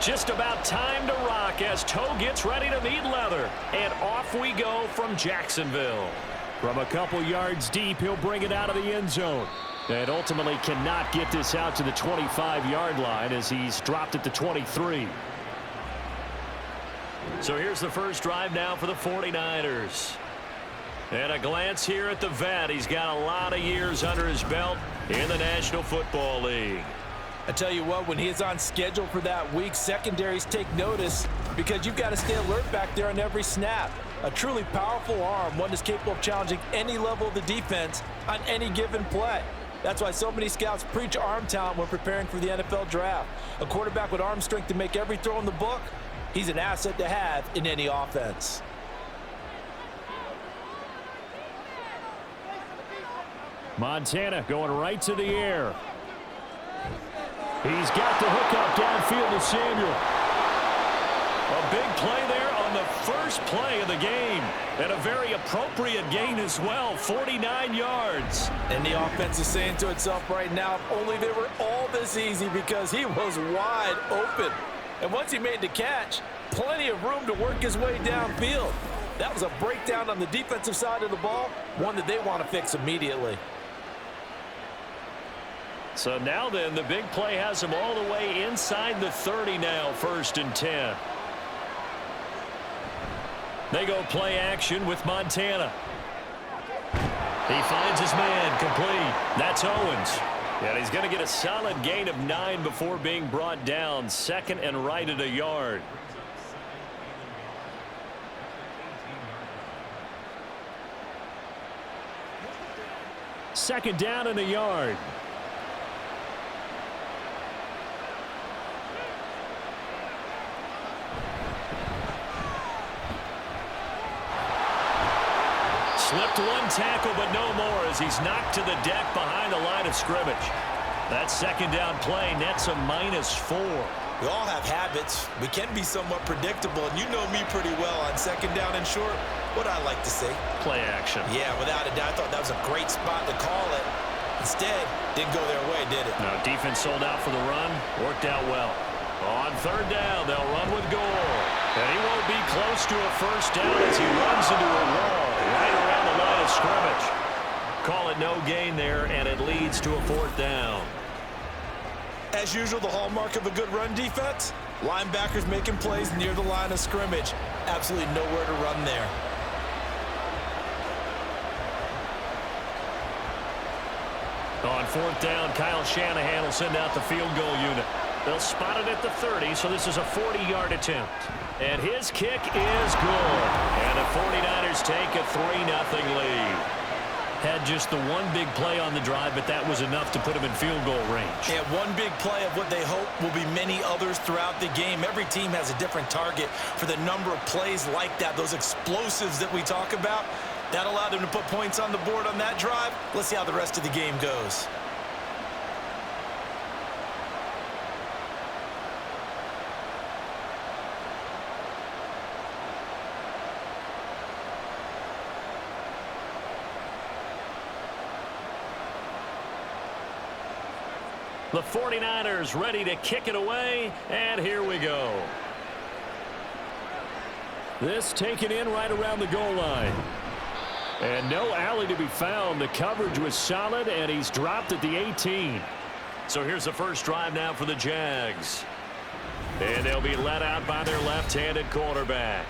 Just about time to rock as toe gets ready to meet leather. And off we go from Jacksonville. From a couple yards deep, he'll bring it out of the end zone. And ultimately cannot get this out to the 25-yard line as he's dropped at the 23. So here's the first drive now for the 49ers. And a glance here at the vet. He's got a lot of years under his belt in the National Football League. I tell you what, when he's on schedule for that week, secondaries take notice because you've got to stay alert back there on every snap. A truly powerful arm, one that's capable of challenging any level of the defense on any given play. That's why so many scouts preach arm talent when preparing for the NFL draft. A quarterback with arm strength to make every throw in the book, he's an asset to have in any offense. Montana going right to the air. He's got the hook up downfield to Samuel. A big play there on the first play of the game. And a very appropriate gain as well, 49 yards. And the offense is saying to itself right now, if only they were all this easy, because he was wide open. And once he made the catch, plenty of room to work his way downfield. That was a breakdown on the defensive side of the ball, one that they want to fix immediately. So now then, the big play has him all the way inside the 30 now, 1st and 10. They go play action with Montana. He finds his man complete. That's Owens. And he's going to get a solid gain of 9 before being brought down. 2nd and right at a yard. Second down and a yard. Slipped one tackle, but no more as he's knocked to the deck behind the line of scrimmage. That second down play nets a -4. We all have habits. We can be somewhat predictable, and you know me pretty well on second down and short. What I like to say? Play action. Yeah, without a doubt. I thought that was a great spot to call it. Instead, didn't go their way, did it? No, defense sold out for the run. Worked out well. On 3rd down, they'll run with Gore. And he won't be close to a first down as he runs into a wall right around the line of scrimmage. Call it no gain there, and it leads to a 4th down. As usual, the hallmark of a good run defense, linebackers making plays near the line of scrimmage. Absolutely nowhere to run there. On 4th down, Kyle Shanahan will send out the field goal unit. They'll spot it at the 30, so this is a 40-yard attempt. And his kick is good. And the 49ers take a 3-0 lead. Had just the one big play on the drive, but that was enough to put him in field goal range. Yeah, one big play of what they hope will be many others throughout the game. Every team has a different target for the number of plays like that, those explosives that we talk about. That allowed them to put points on the board on that drive. Let's see how the rest of the game goes. The 49ers ready to kick it away, and here we go. This taken in right around the goal line. And no alley to be found. The coverage was solid, and he's dropped at the 18. So here's the first drive now for the Jags. And they'll be led out by their left-handed quarterback.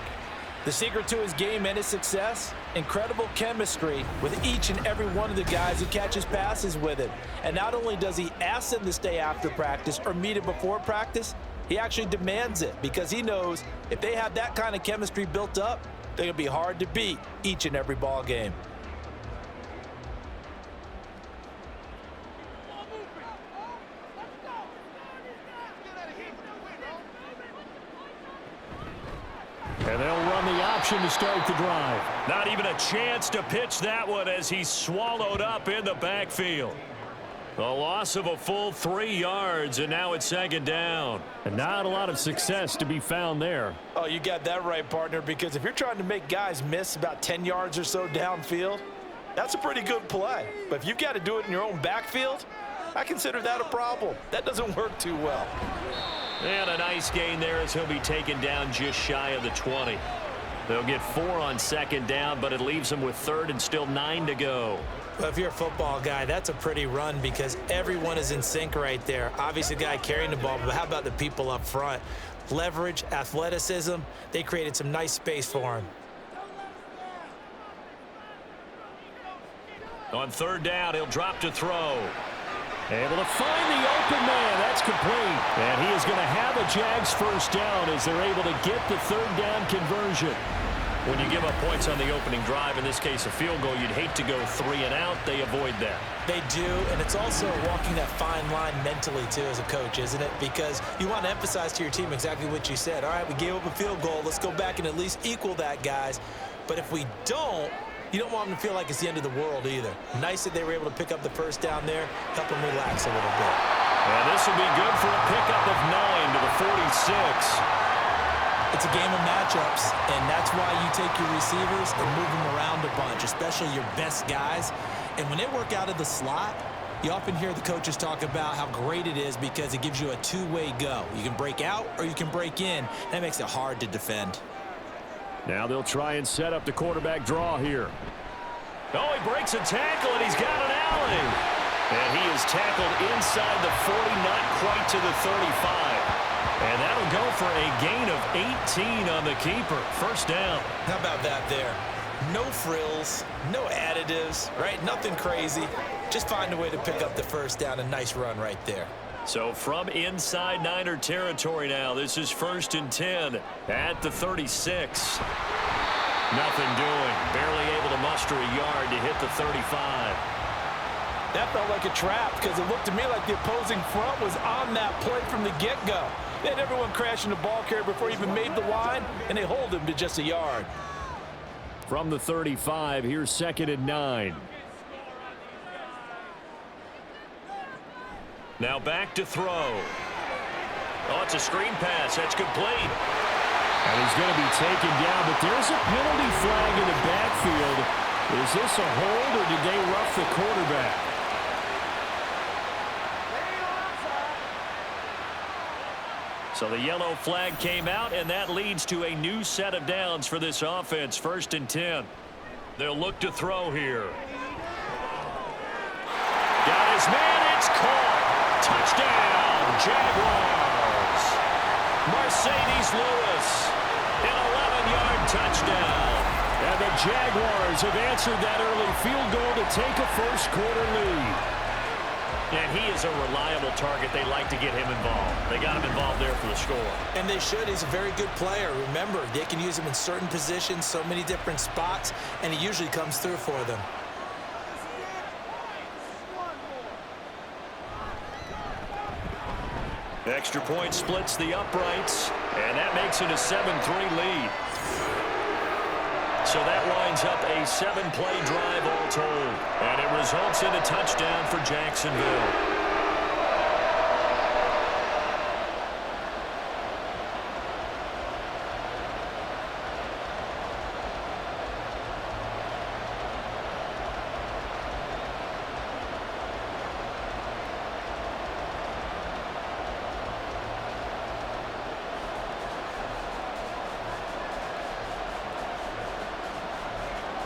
The secret to his game and his success, incredible chemistry with each and every one of the guys who catches passes with him. And not only does he ask them to stay after practice or meet him before practice, he actually demands it because he knows if they have that kind of chemistry built up, they're going to be hard to beat each and every ball game. And they'll run the option to start the drive. Not even a chance to pitch that one as he's swallowed up in the backfield. A loss of a full 3 yards, and now it's 2nd down. And not a lot of success to be found there. Oh, you got that right, partner, because if you're trying to make guys miss about 10 yards or so downfield, that's a pretty good play. But if you've got to do it in your own backfield, I consider that a problem. That doesn't work too well. And a nice gain there as he'll be taken down just shy of the 20. They'll get 4 on second down, but it leaves them with third and still 9 to go. Well, if you're a football guy, that's a pretty run because everyone is in sync right there. Obviously, the guy carrying the ball, but how about the people up front? Leverage, athleticism, they created some nice space for him. On third down, he'll drop to throw. Able to find the open man. That's complete. And he is going to have a Jags first down as they're able to get the third down conversion. When you give up points on the opening drive, in this case a field goal, you'd hate to go 3 and out. They avoid that. They do, and it's also walking that fine line mentally, too, as a coach, isn't it? Because you want to emphasize to your team exactly what you said. All right, we gave up a field goal. Let's go back and at least equal that, guys. But if we don't, you don't want them to feel like it's the end of the world either. Nice that they were able to pick up the first down there, help them relax a little bit. And this will be good for a pickup of 9 to the 46. It's a game of matchups, and that's why you take your receivers and move them around a bunch, especially your best guys. And when they work out of the slot, you often hear the coaches talk about how great it is because it gives you a two-way go. You can break out or you can break in. That makes it hard to defend. Now they'll try and set up the quarterback draw here. Oh, he breaks a tackle, and he's got an alley. And he is tackled inside the 40, not quite to the 35. And that'll go for a gain of 18 on the keeper. First down. How about that there? No frills, no additives, right? Nothing crazy. Just find a way to pick up the first down. A nice run right there. So from inside Niner territory now, this is 1st and 10 at the 36. Nothing doing. Barely able to muster a yard to hit the 35. That felt like a trap because it looked to me like the opposing front was on that play from the get-go. They had everyone crashing the ball carrier before he even made the line, and they hold him to just a yard. From the 35, here's 2nd and 9. Now back to throw. Oh, it's a screen pass. That's complete. And he's going to be taken down, but there's a penalty flag in the backfield. Is this a hold, or did they rough the quarterback? So the yellow flag came out, and that leads to a new set of downs for this offense. 1st and 10. They'll look to throw here. Got his man. It's caught. Touchdown, Jaguars. Mercedes Lewis, an 11-yard touchdown. And the Jaguars have answered that early field goal to take a first-quarter lead. And he is a reliable target. They like to get him involved. They got him involved there for the score. And they should. He's a very good player. Remember, they can use him in certain positions, so many different spots, and he usually comes through for them. Extra point splits the uprights, and that makes it a 7-3 lead. So that winds up a 7-play drive all told, and it results in a touchdown for Jacksonville.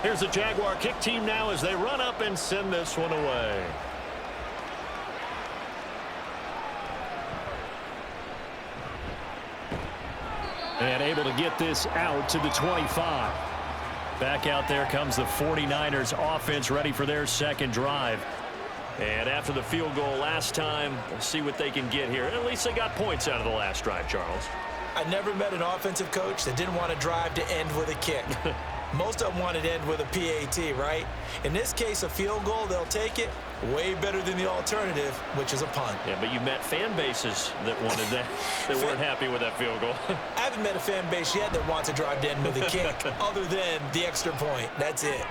Here's the Jaguar kick team now as they run up and send this one away. And able to get this out to the 25. Back out there comes the 49ers offense ready for their second drive. And after the field goal last time, we'll see what they can get here. At least they got points out of the last drive, Charles. I never met an offensive coach that didn't want to drive to end with a kick. Most of them wanted to end with a PAT, right? In this case, a field goal, they'll take it. Way better than the alternative, which is a punt. Yeah, but you met fan bases that wanted that, that weren't happy with that field goal. I haven't met a fan base yet that wants to drive to end with a kick, other than the extra point. That's it.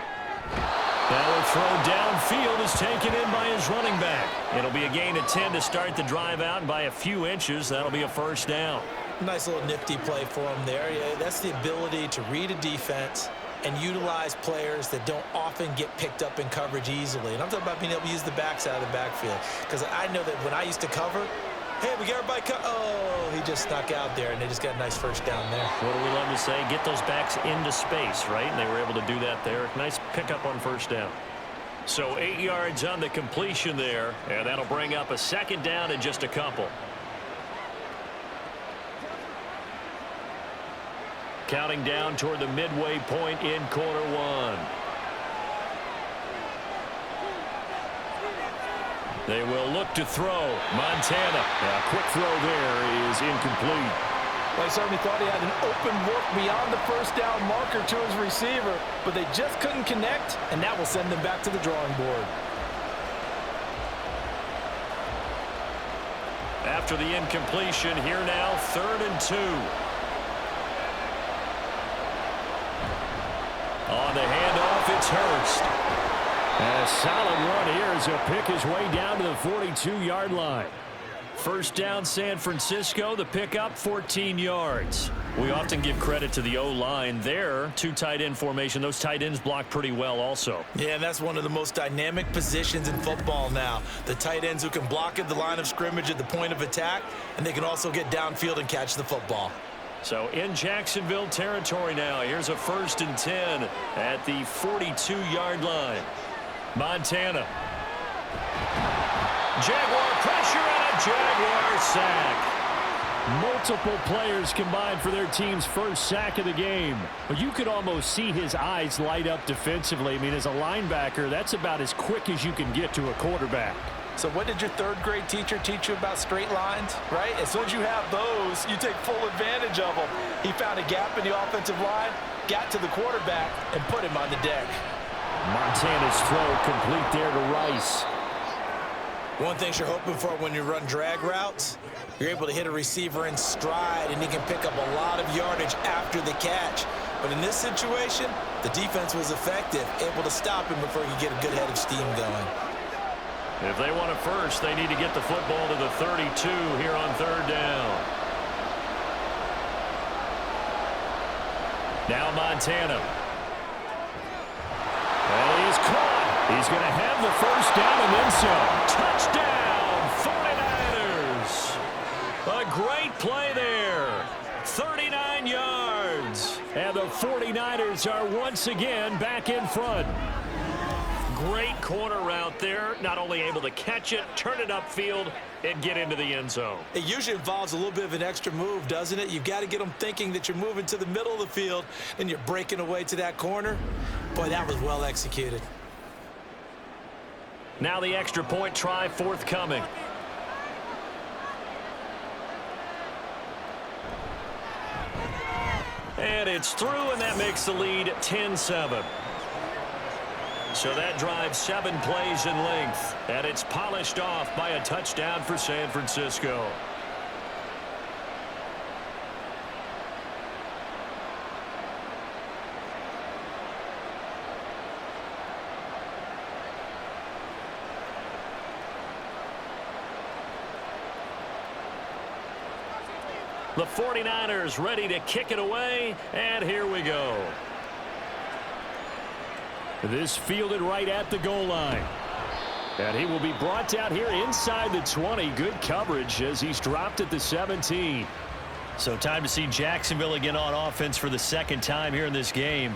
Now a throw downfield is taken in by his running back. It'll be a gain of 10 to start the drive out, and by a few inches, that'll be a first down. Nice little nifty play for him there. Yeah, that's the ability to read a defense and utilize players that don't often get picked up in coverage easily. And I'm talking about being able to use the backside of the backfield. Because I know that when I used to cover, hey, we got everybody oh, he just snuck out there, and they just got a nice first down there. What do we love to say? Get those backs into space, right? And they were able to do that there. Nice pickup on first down. So 8 yards on the completion there, and that'll bring up a second down and just a couple. Counting down toward the midway point in quarter one. They will look to throw. Montana. A quick throw there is incomplete. Well, I certainly thought he had an open look beyond the first down marker to his receiver, but they just couldn't connect, and that will send them back to the drawing board. After the incompletion, here now, 3rd and 2. On the handoff, it's Hurst. A solid run here as he'll pick his way down to the 42-yard line. First down, San Francisco. The pickup, 14 yards. We often give credit to the O-line there. 2 tight end formation. Those tight ends block pretty well also. Yeah, and that's one of the most dynamic positions in football now. The tight ends who can block at the line of scrimmage at the point of attack, and they can also get downfield and catch the football. So in Jacksonville territory now. Here's a 1st and 10 at the 42-yard line. Montana. Jaguar pressure and a Jaguar sack. Multiple players combined for their team's first sack of the game. But you could almost see his eyes light up defensively. I mean, as a linebacker, that's about as quick as you can get to a quarterback. So what did your 3rd grade teacher teach you about straight lines, right? As soon as you have those, you take full advantage of them. He found a gap in the offensive line, got to the quarterback, and put him on the deck. Montana's throw complete there to Rice. One thing you're hoping for when you run drag routes, you're able to hit a receiver in stride, and he can pick up a lot of yardage after the catch. But in this situation, the defense was effective, able to stop him before he could get a good head of steam going. If they want it first, they need to get the football to the 32 here on 3rd down. Now Montana. And he's caught. He's going to have the first down and then some. Touchdown, 49ers. A great play there. 39 yards. And the 49ers are once again back in front. Great corner route there. Not only able to catch it, turn it upfield, and get into the end zone. It usually involves a little bit of an extra move, doesn't it? You've got to get them thinking that you're moving to the middle of the field and you're breaking away to that corner. Boy, that was well executed. Now the extra point try forthcoming. And it's through, and that makes the lead 10-7. So that drives 7 plays in length, and it's polished off by a touchdown for San Francisco. The 49ers ready to kick it away, and here we go. This fielded right at the goal line. And he will be brought down here inside the 20. Good coverage as he's dropped at the 17. So time to see Jacksonville again on offense for the 2nd time here in this game.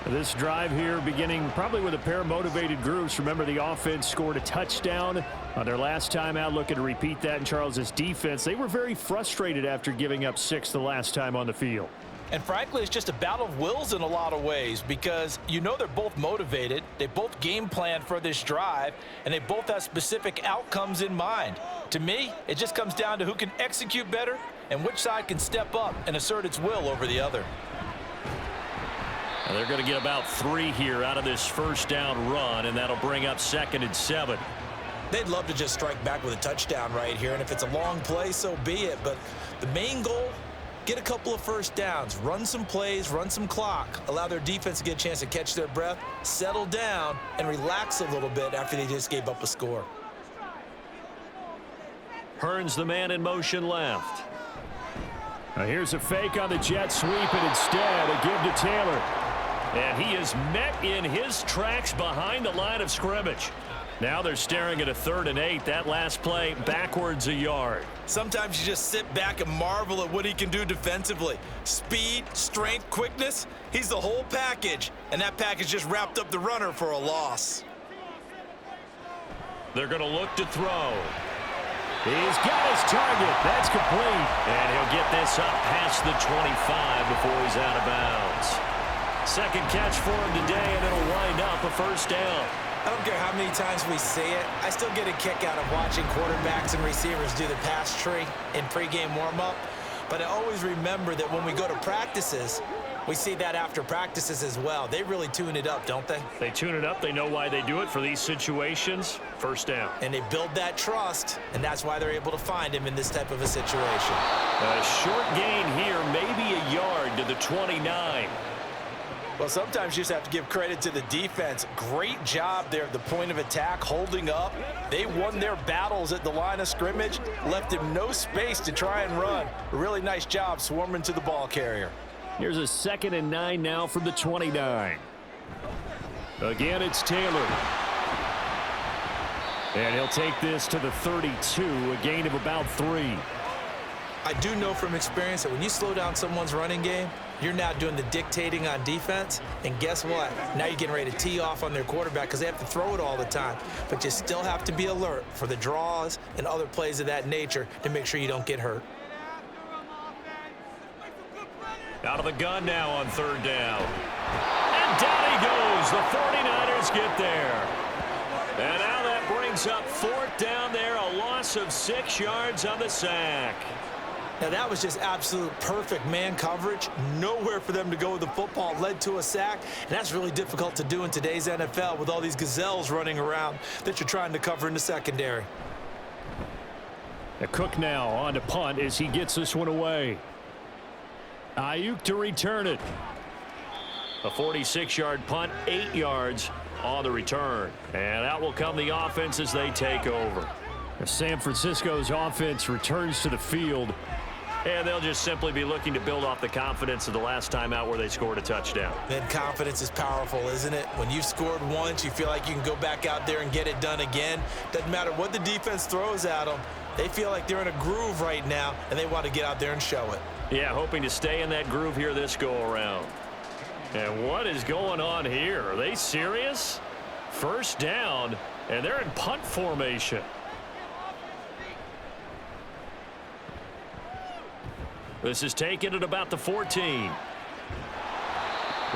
This drive here beginning probably with a pair of motivated groups. Remember, the offense scored a touchdown on their last time out. Looking to repeat that in Charles's defense. They were very frustrated after giving up 6 the last time on the field. And frankly, it's just a battle of wills in a lot of ways because you know they're both motivated. They both game plan for this drive, and they both have specific outcomes in mind. To me, it just comes down to who can execute better and which side can step up and assert its will over the other. And they're going to get about 3 here out of this first down run, and that'll bring up 2nd and 7. They'd love to just strike back with a touchdown right here, and if it's a long play, so be it. But the main goal, get a couple of first downs, run some plays, run some clock, allow their defense to get a chance to catch their breath, settle down, and relax a little bit after they just gave up a score. Hearns the man in motion left. Now here's a fake on the jet sweep, and instead a give to Taylor. And he is met in his tracks behind the line of scrimmage. Now they're staring at a 3rd and 8. That last play backwards a yard. Sometimes you just sit back and marvel at what he can do defensively. Speed, strength, quickness, he's the whole package. And that package just wrapped up the runner for a loss. They're going to look to throw. He's got his target. That's complete. And he'll get this up past the 25 before he's out of bounds. Second catch for him today, and it'll wind up a first down. I don't care how many times we see it. I still get a kick out of watching quarterbacks and receivers do the pass tree in pregame warm-up. But I always remember that when we go to practices, we see that after practices as well. They really tune it up, don't they? They tune it up. They know why they do it for these situations. First down. And they build that trust, and that's why they're able to find him in this type of a situation. A short gain here, maybe a yard to the 29. Well, sometimes you just have to give credit to the defense. Great job there at the point of attack, holding up. They won their battles at the line of scrimmage, left him no space to try and run. A really nice job swarming to the ball carrier. Here's a 2nd and 9 now from the 29. Again, it's Taylor. And he'll take this to the 32, a gain of about 3. I do know from experience that when you slow down someone's running game, you're now doing the dictating on defense, and guess what? Now you're getting ready to tee off on their quarterback because they have to throw it all the time. But you still have to be alert for the draws and other plays of that nature to make sure you don't get hurt. Out of the gun now on 3rd down. And down he goes. The 49ers get there. And now that brings up 4th down there, a loss of 6 yards on the sack. Now that was just absolute perfect man coverage. Nowhere for them to go with the football. Led to a sack, and that's really difficult to do in today's NFL with all these gazelles running around that you're trying to cover in the secondary. Cook now on to punt as he gets this one away. Ayuk to return it. A 46-yard punt, 8 yards on the return. And out will come the offense as they take over. San Francisco's offense returns to the field. And they'll just simply be looking to build off the confidence of the last time out where they scored a touchdown. Then confidence is powerful, isn't it? When you've scored once, you feel like you can go back out there and get it done again. Doesn't matter what the defense throws at them. They feel like they're in a groove right now, and they want to get out there and show it. Yeah, hoping to stay in that groove here this go-around. And what is going on here? Are they serious? First down, and they're in punt formation. This is taken at about the 14.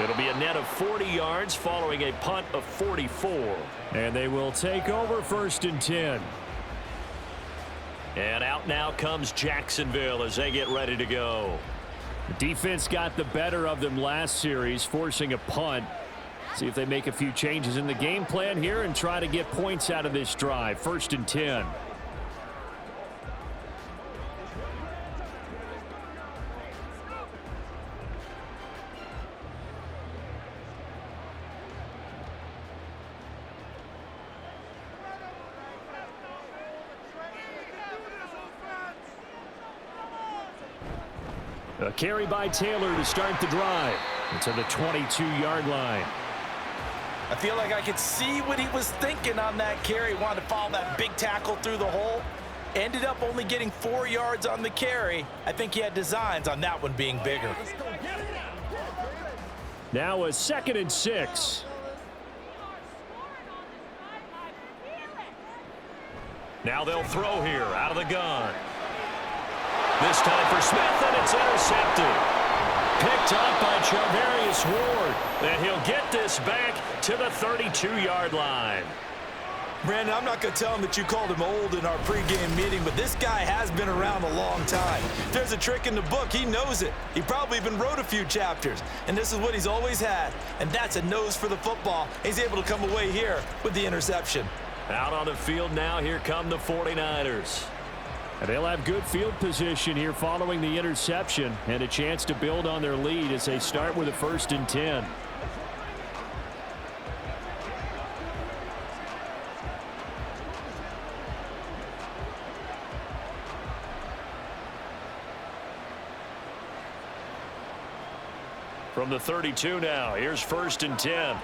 It'll be a net of 40 yards following a punt of 44. And they will take over 1st and 10. And out now comes Jacksonville as they get ready to go. The defense got the better of them last series, forcing a punt. See if they make a few changes in the game plan here and try to get points out of this drive. 1st and 10. A carry by Taylor to start the drive. It's at the 22-yard line. I feel like I could see what he was thinking on that carry. Wanted to follow that big tackle through the hole. Ended up only getting 4 yards on the carry. I think he had designs on that one being bigger. Now a 2nd and 6. Now they'll throw here out of the gun. This time for Smith, and it's intercepted. Picked up by Charvarius Ward. And he'll get this back to the 32-yard line. Brandon, I'm not going to tell him that you called him old in our pregame meeting, but this guy has been around a long time. If there's a trick in the book, he knows it. He probably even wrote a few chapters. And this is what he's always had, and that's a nose for the football. He's able to come away here with the interception. Out on the field now, here come the 49ers. And they'll have good field position here following the interception and a chance to build on their lead as they start with a 1st and 10. From the 32 now, here's 1st and 10.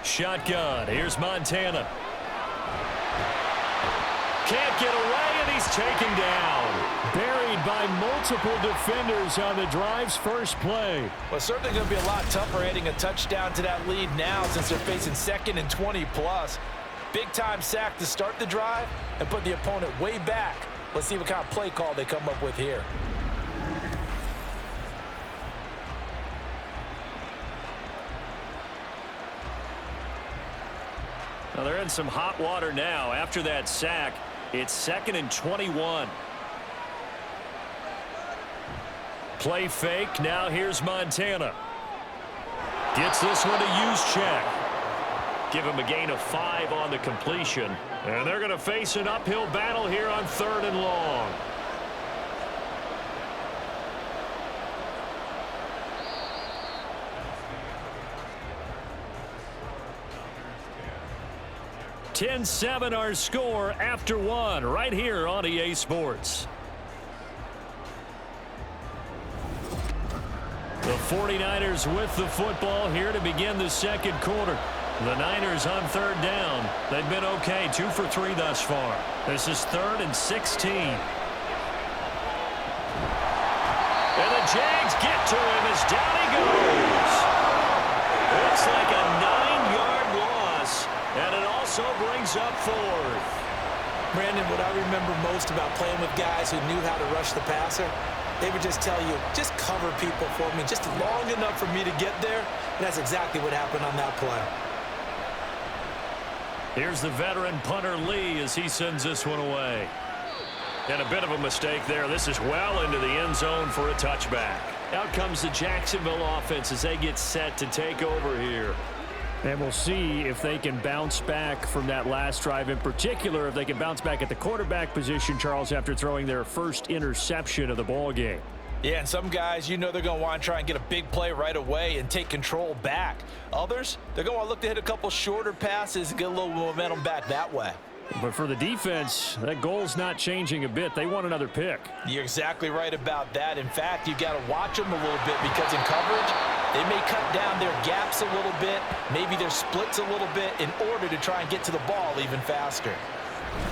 Shotgun, here's Montana. can't get away, and he's taken down. Buried by multiple defenders on the drive's first play. Well, it's certainly going to be a lot tougher adding a touchdown to that lead now since they're facing 2nd and 20+. Big-time sack to start the drive and put the opponent way back. Let's see what kind of play call they come up with here. Now they're in some hot water now. After that sack, it's 2nd and 21. Play fake. Now here's Montana. Gets this one to use check. Give him a gain of 5 on the completion. And they're going to face an uphill battle here on 3rd and long. (10-7) our score after 1 right here on EA Sports. The 49ers with the football here to begin the 2nd quarter. The Niners on 3rd down. They've been okay, 2 for 3 thus far. This is 3rd and 16. And the Jags get to him as down he goes. Looks like a 9-yard loss, and it also brings up 4th. Brandon, what I remember most about playing with guys who knew how to rush the passer, they would just tell you, just cover people for me, just long enough for me to get there. And that's exactly what happened on that play. Here's the veteran punter Lee as he sends this one away. And a bit of a mistake there. This is well into the end zone for a touchback. Out comes the Jacksonville offense as they get set to take over here. And we'll see if they can bounce back from that last drive. In particular, if they can bounce back at the quarterback position, Charles, after throwing their first interception of the ball game. Yeah, and some guys, you know they're going to want to try and get a big play right away and take control back. Others, they're going to look to hit a couple shorter passes and get a little momentum back that way. But for the defense, that goal's not changing a bit. They want another pick. You're exactly right about that. In fact, you've got to watch them a little bit because in coverage, they may cut down their gaps a little bit, maybe their splits a little bit in order to try and get to the ball even faster.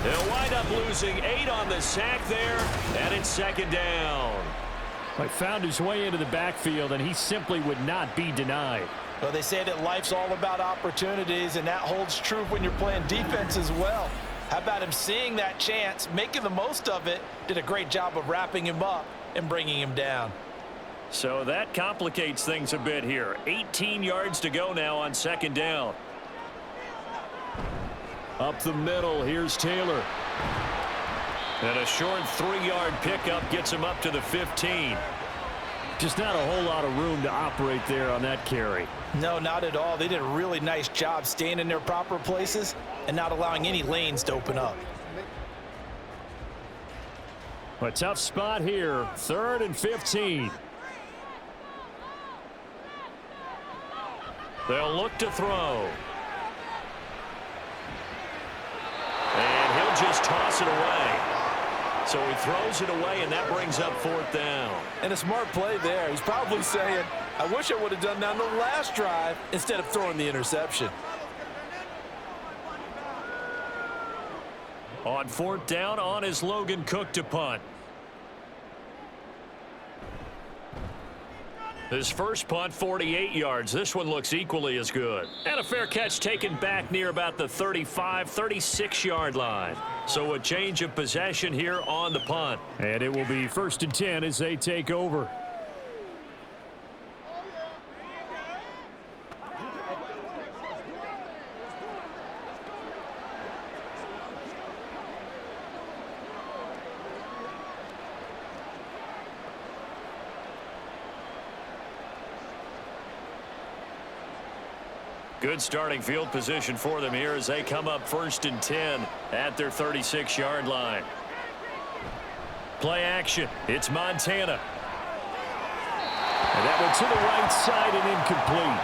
They'll wind up losing 8 on the sack there, and it's 2nd down. He found his way into the backfield, and he simply would not be denied. Well, they say that life's all about opportunities, and that holds true when you're playing defense as well. How about him seeing that chance, making the most of it, did a great job of wrapping him up and bringing him down. So that complicates things a bit here. 18 yards to go now on 2nd down. Up the middle, here's Taylor. And a short 3-yard pickup gets him up to the 15. Just not a whole lot of room to operate there on that carry. No, not at all. They did a really nice job staying in their proper places and not allowing any lanes to open up. A tough spot here, 3rd and 15. They'll look to throw. And he'll just toss it away. So he throws it away, and that brings up 4th down. And a smart play there. He's probably saying, I wish I would have done that on the last drive instead of throwing the interception. On 4th down, on is Logan Cook to punt. His first punt, 48 yards. This one looks equally as good. And a fair catch taken back near about the 35, 36-yard line. So a change of possession here on the punt. And it will be 1st and 10 as they take over. Good starting field position for them here as they come up 1st and 10 at their 36-yard line. Play action. It's Montana. And that one to the right side and incomplete.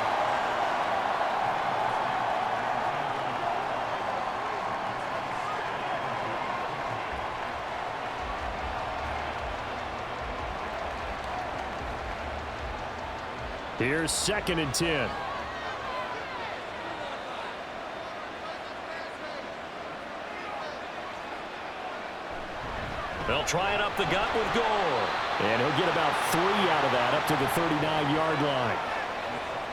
Here's 2nd and 10. They'll try it up the gut with Gore. And he'll get about 3 out of that, up to the 39-yard line.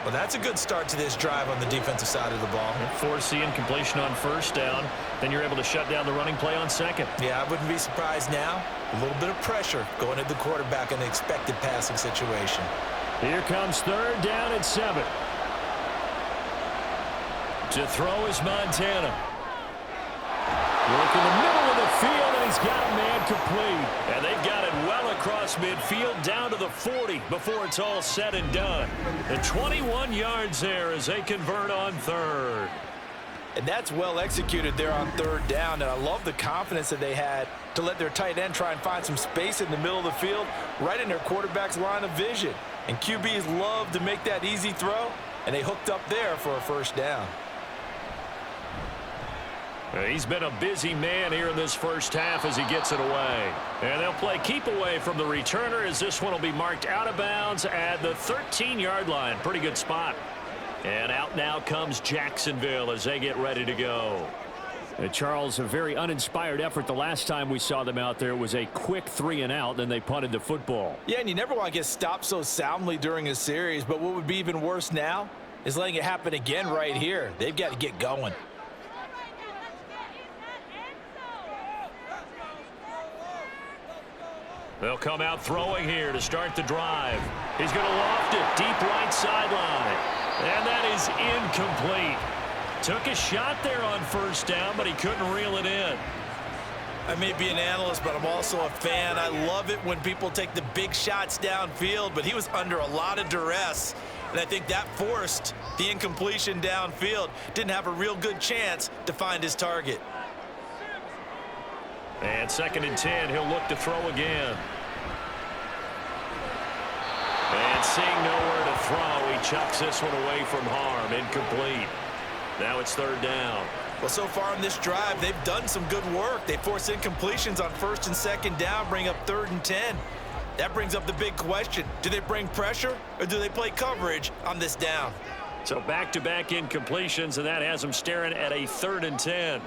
Well, that's a good start to this drive on the defensive side of the ball. Force the incompletion on first down. Then you're able to shut down the running play on second. Yeah, I wouldn't be surprised now. A little bit of pressure going at the quarterback in an expected passing situation. Here comes 3rd down and 7. To throw is Montana. Work in the middle of the field, and he's got a man complete. And they've got it well across midfield down to the 40 before it's all said and done. The 21 yards there as they convert on 3rd. And that's well executed there on 3rd down. And I love the confidence that they had to let their tight end try and find some space in the middle of the field, right in their quarterback's line of vision. And QBs love to make that easy throw, and they hooked up there for a 1st down. He's been a busy man here in this first half as he gets it away. And they'll play keep away from the returner as this one will be marked out of bounds at the 13-yard line. Pretty good spot. And out now comes Jacksonville as they get ready to go. Charles, a very uninspired effort. The last time we saw them out there was a quick 3-and-out, then they punted the football. Yeah, and you never want to get stopped so soundly during a series, but what would be even worse now is letting it happen again right here. They've got to get going. They'll come out throwing here to start the drive. He's going to loft it deep right sideline. And that is incomplete. Took a shot there on 1st down, but he couldn't reel it in. I may be an analyst, but I'm also a fan. I love it when people take the big shots downfield, but he was under a lot of duress. And I think that forced the incompletion downfield. Didn't have a real good chance to find his target. And 2nd and 10, he'll look to throw again. And seeing nowhere to throw, he chucks this one away from harm. Incomplete. Now it's 3rd down. Well, so far in this drive, they've done some good work. They forced incompletions on 1st and 2nd down, bring up 3rd and 10. That brings up the big question. Do they bring pressure or do they play coverage on this down? So back-to-back incompletions, and that has them staring at a 3rd and 10.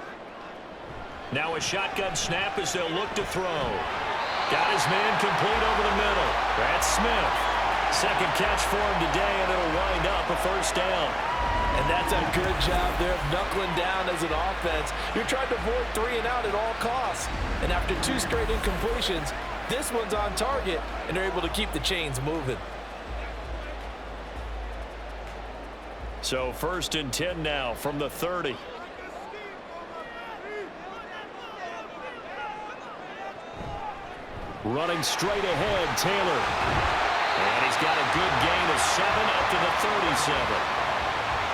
Now a shotgun snap as they'll look to throw. Got his man complete over the middle. That's Smith. 2nd catch for him today, and it'll wind up a 1st down. And that's a good job there of knuckling down as an offense. You're trying to avoid 3-and-out at all costs. And after 2 straight incompletions, this one's on target, and they're able to keep the chains moving. So 1st and 10 now from the 30. Running straight ahead, Taylor. And he's got a good gain of 7 up to the 37.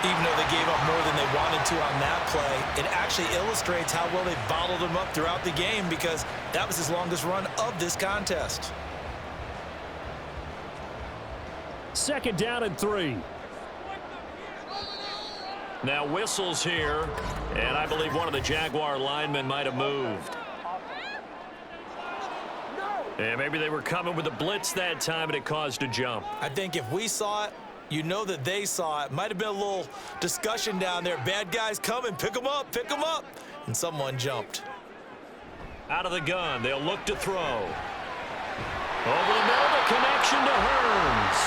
Even though they gave up more than they wanted to on that play, it actually illustrates how well they bottled him up throughout the game because that was his longest run of this contest. 2nd down and 3. Now whistles here, and I believe one of the Jaguar linemen might have moved. And maybe they were coming with a blitz that time, and it caused a jump. I think if we saw it, you know that they saw it. Might have been a little discussion down there. Bad guys coming. Pick them up. Pick them up. And someone jumped. Out of the gun. They'll look to throw. Over the middle, the connection to Hearns.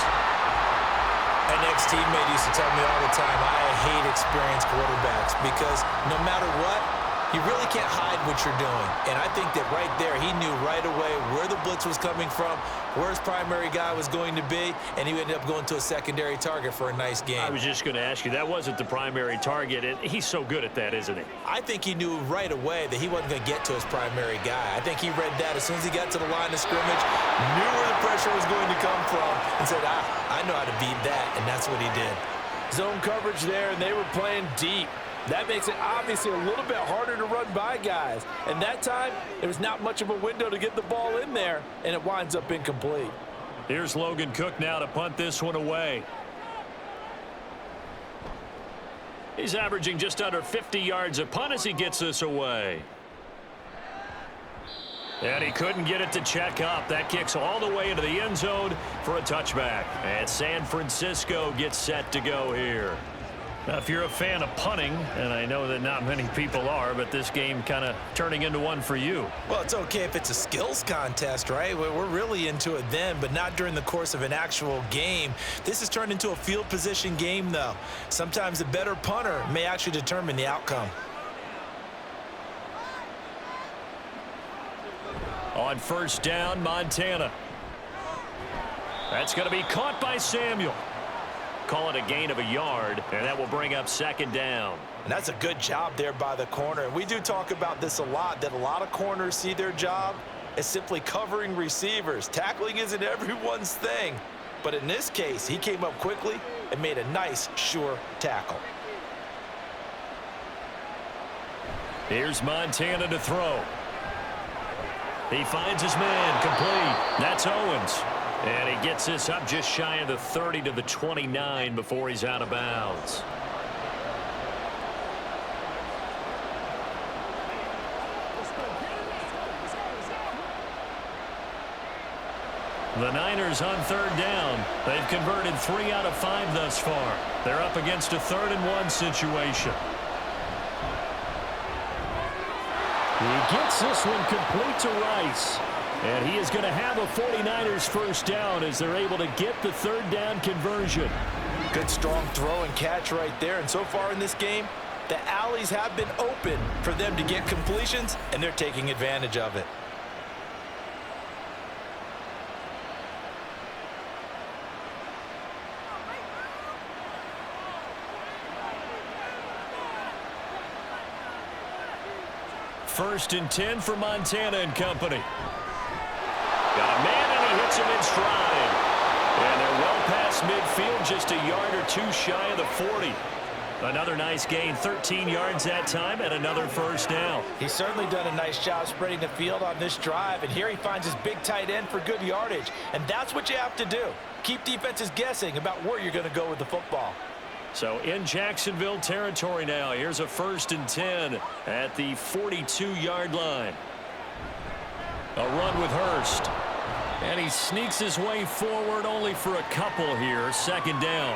An ex-teammate used to tell me all the time, I hate experienced quarterbacks because no matter what, you really can't hide what you're doing. And I think that right there, he knew right away where the blitz was coming from, where his primary guy was going to be, and he ended up going to a secondary target for a nice game. I was just going to ask you, that wasn't the primary target. He's so good at that, isn't he? I think he knew right away that he wasn't going to get to his primary guy. I think he read that as soon as he got to the line of scrimmage, knew where the pressure was going to come from, and said, I know how to beat that, and that's what he did. Zone coverage there, and they were playing deep. That makes it obviously a little bit harder to run by guys. And that time, there was not much of a window to get the ball in there, and it winds up incomplete. Here's Logan Cook now to punt this one away. He's averaging just under 50 yards a punt as he gets this away. And he couldn't get it to check up. That kicks all the way into the end zone for a touchback. And San Francisco gets set to go here. Now, if you're a fan of punting, and I know that not many people are, but this game kind of turning into one for you. Well, it's okay if it's a skills contest, right? We're really into it then, but not during the course of an actual game. This has turned into a field position game, though. Sometimes the better punter may actually determine the outcome. On first down, Montana. That's going to be caught by Samuel. Call it a gain of a yard, and that will bring up second down. And that's a good job there by the corner. And we do talk about this a lot, that a lot of corners see their job as simply covering receivers. Tackling isn't everyone's thing. But in this case, he came up quickly and made a nice, sure tackle. Here's Montana to throw. He finds his man, complete. That's Owens. And he gets this up just shy of the 30 to the 29 before he's out of bounds. The Niners on third down. They've converted 3 out of 5 thus far. They're up against a 3rd-and-1 situation. He gets this one complete to Rice. And he is going to have a 49ers first down as they're able to get the 3rd down conversion. Good strong throw and catch right there. And so far in this game, the alleys have been open for them to get completions, and they're taking advantage of it. First and 10 for Montana and company. Got a man, and he hits him in stride. And they're well past midfield, just a yard or two shy of the 40. Another nice gain, 13 yards that time, and another first down. He's certainly done a nice job spreading the field on this drive, and here he finds his big tight end for good yardage. And that's what you have to do. Keep defenses guessing about where you're going to go with the football. So in Jacksonville territory now, here's a first and 10 at the 42-yard line. A run with Hurst. And he sneaks his way forward only for a couple here. Second down.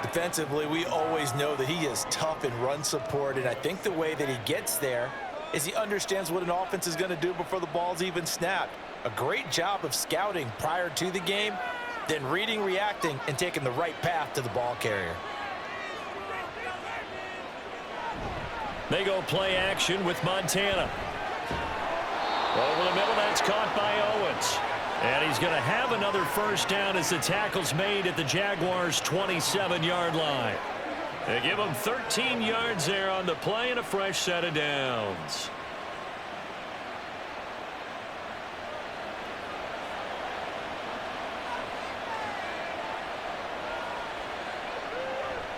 Defensively, we always know that he is tough in run support, and I think the way that he gets there is he understands what an offense is going to do before the ball's even snapped. A great job of scouting prior to the game, then reading, reacting, and taking the right path to the ball carrier. They go play action with Montana. Over the middle, that's caught by Owens. And he's going to have another first down as the tackle's made at the Jaguars' 27-yard line. They give him 13 yards there on the play and a fresh set of downs.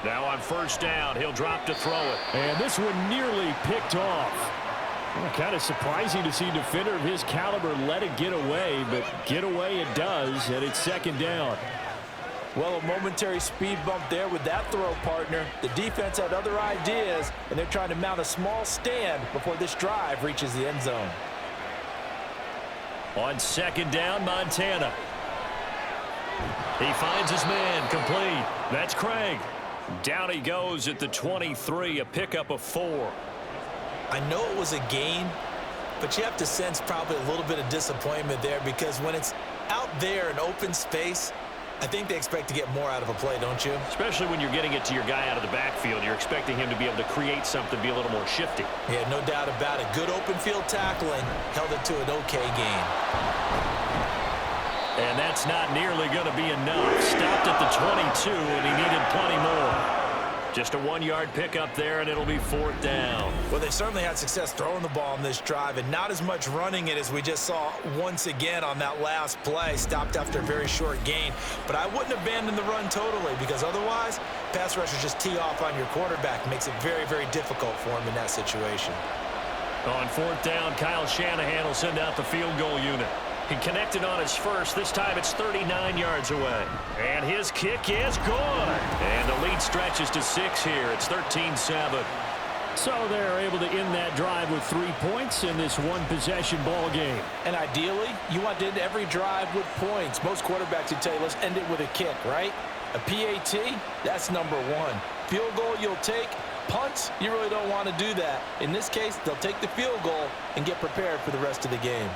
Now on first down, he'll drop to throw it. And this one nearly picked off. Well, kind of surprising to see a defender of his caliber let it get away, but get away it does, and it's second down. Well, a momentary speed bump there with that throw, partner. The defense had other ideas, and they're trying to mount a small stand before this drive reaches the end zone. On second down, Montana. He finds his man, complete. That's Craig. Down he goes at the 23, a pickup of 4. I know it was a gain, but you have to sense probably a little bit of disappointment there, because when it's out there in open space, I think they expect to get more out of a play, don't you? Especially when you're getting it to your guy out of the backfield. You're expecting him to be able to create something, be a little more shifty. Yeah, no doubt about it. Good open field tackling held it to an okay gain. And that's not nearly going to be enough. Stopped at the 22, and he needed plenty more. Just a 1-yard pickup there, and it'll be fourth down. Well, they certainly had success throwing the ball on this drive, and not as much running it as we just saw once again on that last play. Stopped after a very short gain. But I wouldn't abandon the run totally, because otherwise, pass rushers just tee off on your quarterback. Makes it very, very difficult for him in that situation. On fourth down, Kyle Shanahan will send out the field goal unit. He connected on his first. This time it's 39 yards away. And his kick is good. And the lead stretches to 6 here. It's 13-7. So they're able to end that drive with 3 points in this one-possession ball game. And ideally, you want to end every drive with points. Most quarterbacks would tell you, let's end it with a kick, right? A PAT, that's number one. Field goal you'll take. Punts, you really don't want to do that. In this case, they'll take the field goal and get prepared for the rest of the game.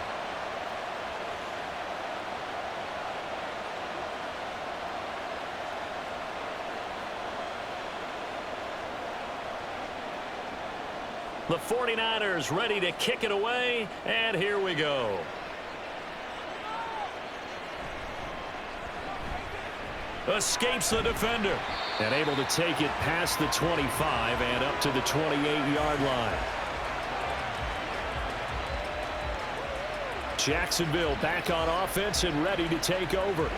The 49ers ready to kick it away, and here we go. Escapes the defender. And able to take it past the 25 and up to the 28-yard line. Jacksonville back on offense and ready to take over.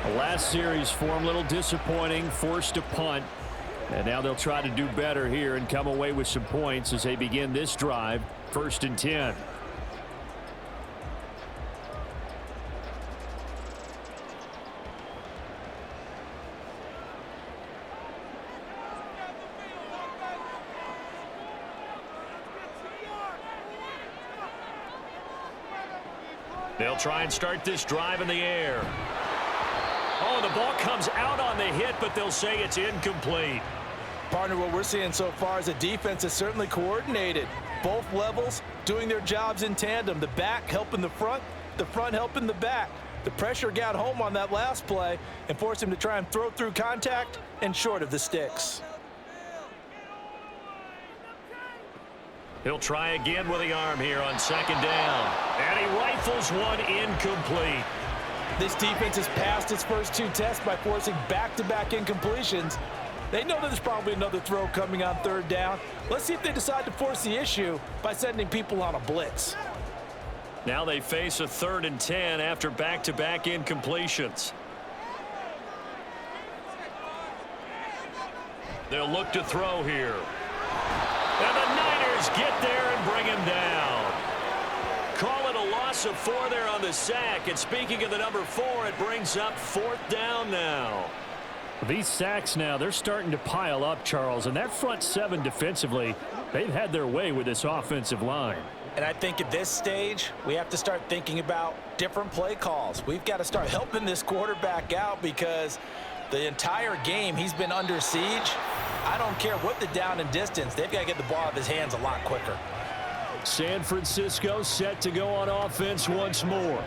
The last series form a little disappointing, forced a punt. And now they'll try to do better here and come away with some points as they begin this drive, 1st and 10. They'll try and start this drive in the air. Oh, the ball comes out on the hit, but they'll say it's incomplete. Partner, what we're seeing so far is a defense is certainly coordinated. Both levels doing their jobs in tandem. The back helping the front helping the back. The pressure got home on that last play and forced him to try and throw through contact and short of the sticks. He'll try again with the arm here on 2nd down. And he rifles one incomplete. This defense has passed its first 2 tests by forcing back-to-back incompletions. They know that there's probably another throw coming on 3rd down. Let's see if they decide to force the issue by sending people on a blitz. Now they face a 3rd and 10 after back-to-back incompletions. They'll look to throw here. And the Niners get there and bring him down. Call it a loss of 4 there on the sack. And speaking of the number 4, it brings up 4th down now. These sacks now, they're starting to pile up, Charles. And that front 7 defensively, they've had their way with this offensive line. And I think at this stage, we have to start thinking about different play calls. We've got to start helping this quarterback out because the entire game he's been under siege. I don't care what the down and distance. They've got to get the ball out of his hands a lot quicker. San Francisco set to go on offense once more.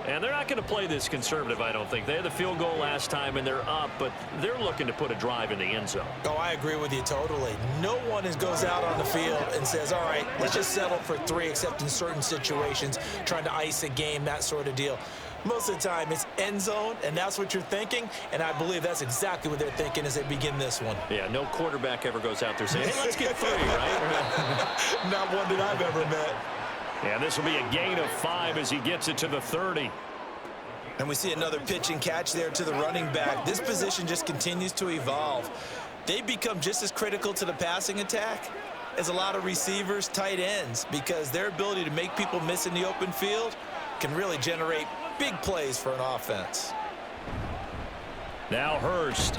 And they're not going to play this conservative, I don't think. They had the field goal last time, and they're up, but they're looking to put a drive in the end zone. Oh, I agree with you totally. No one goes out on the field and says, all right, let's just settle for 3, except in certain situations, trying to ice a game, that sort of deal. Most of the time, it's end zone, and that's what you're thinking, and I believe that's exactly what they're thinking as they begin this one. Yeah, no quarterback ever goes out there saying, hey, let's get 3, right? Not one that I've ever met. And this will be a gain of 5 as he gets it to the 30. And we see another pitch and catch there to the running back. This position just continues to evolve. They become just as critical to the passing attack as a lot of receivers, tight ends, because their ability to make people miss in the open field can really generate big plays for an offense. Now Hurst.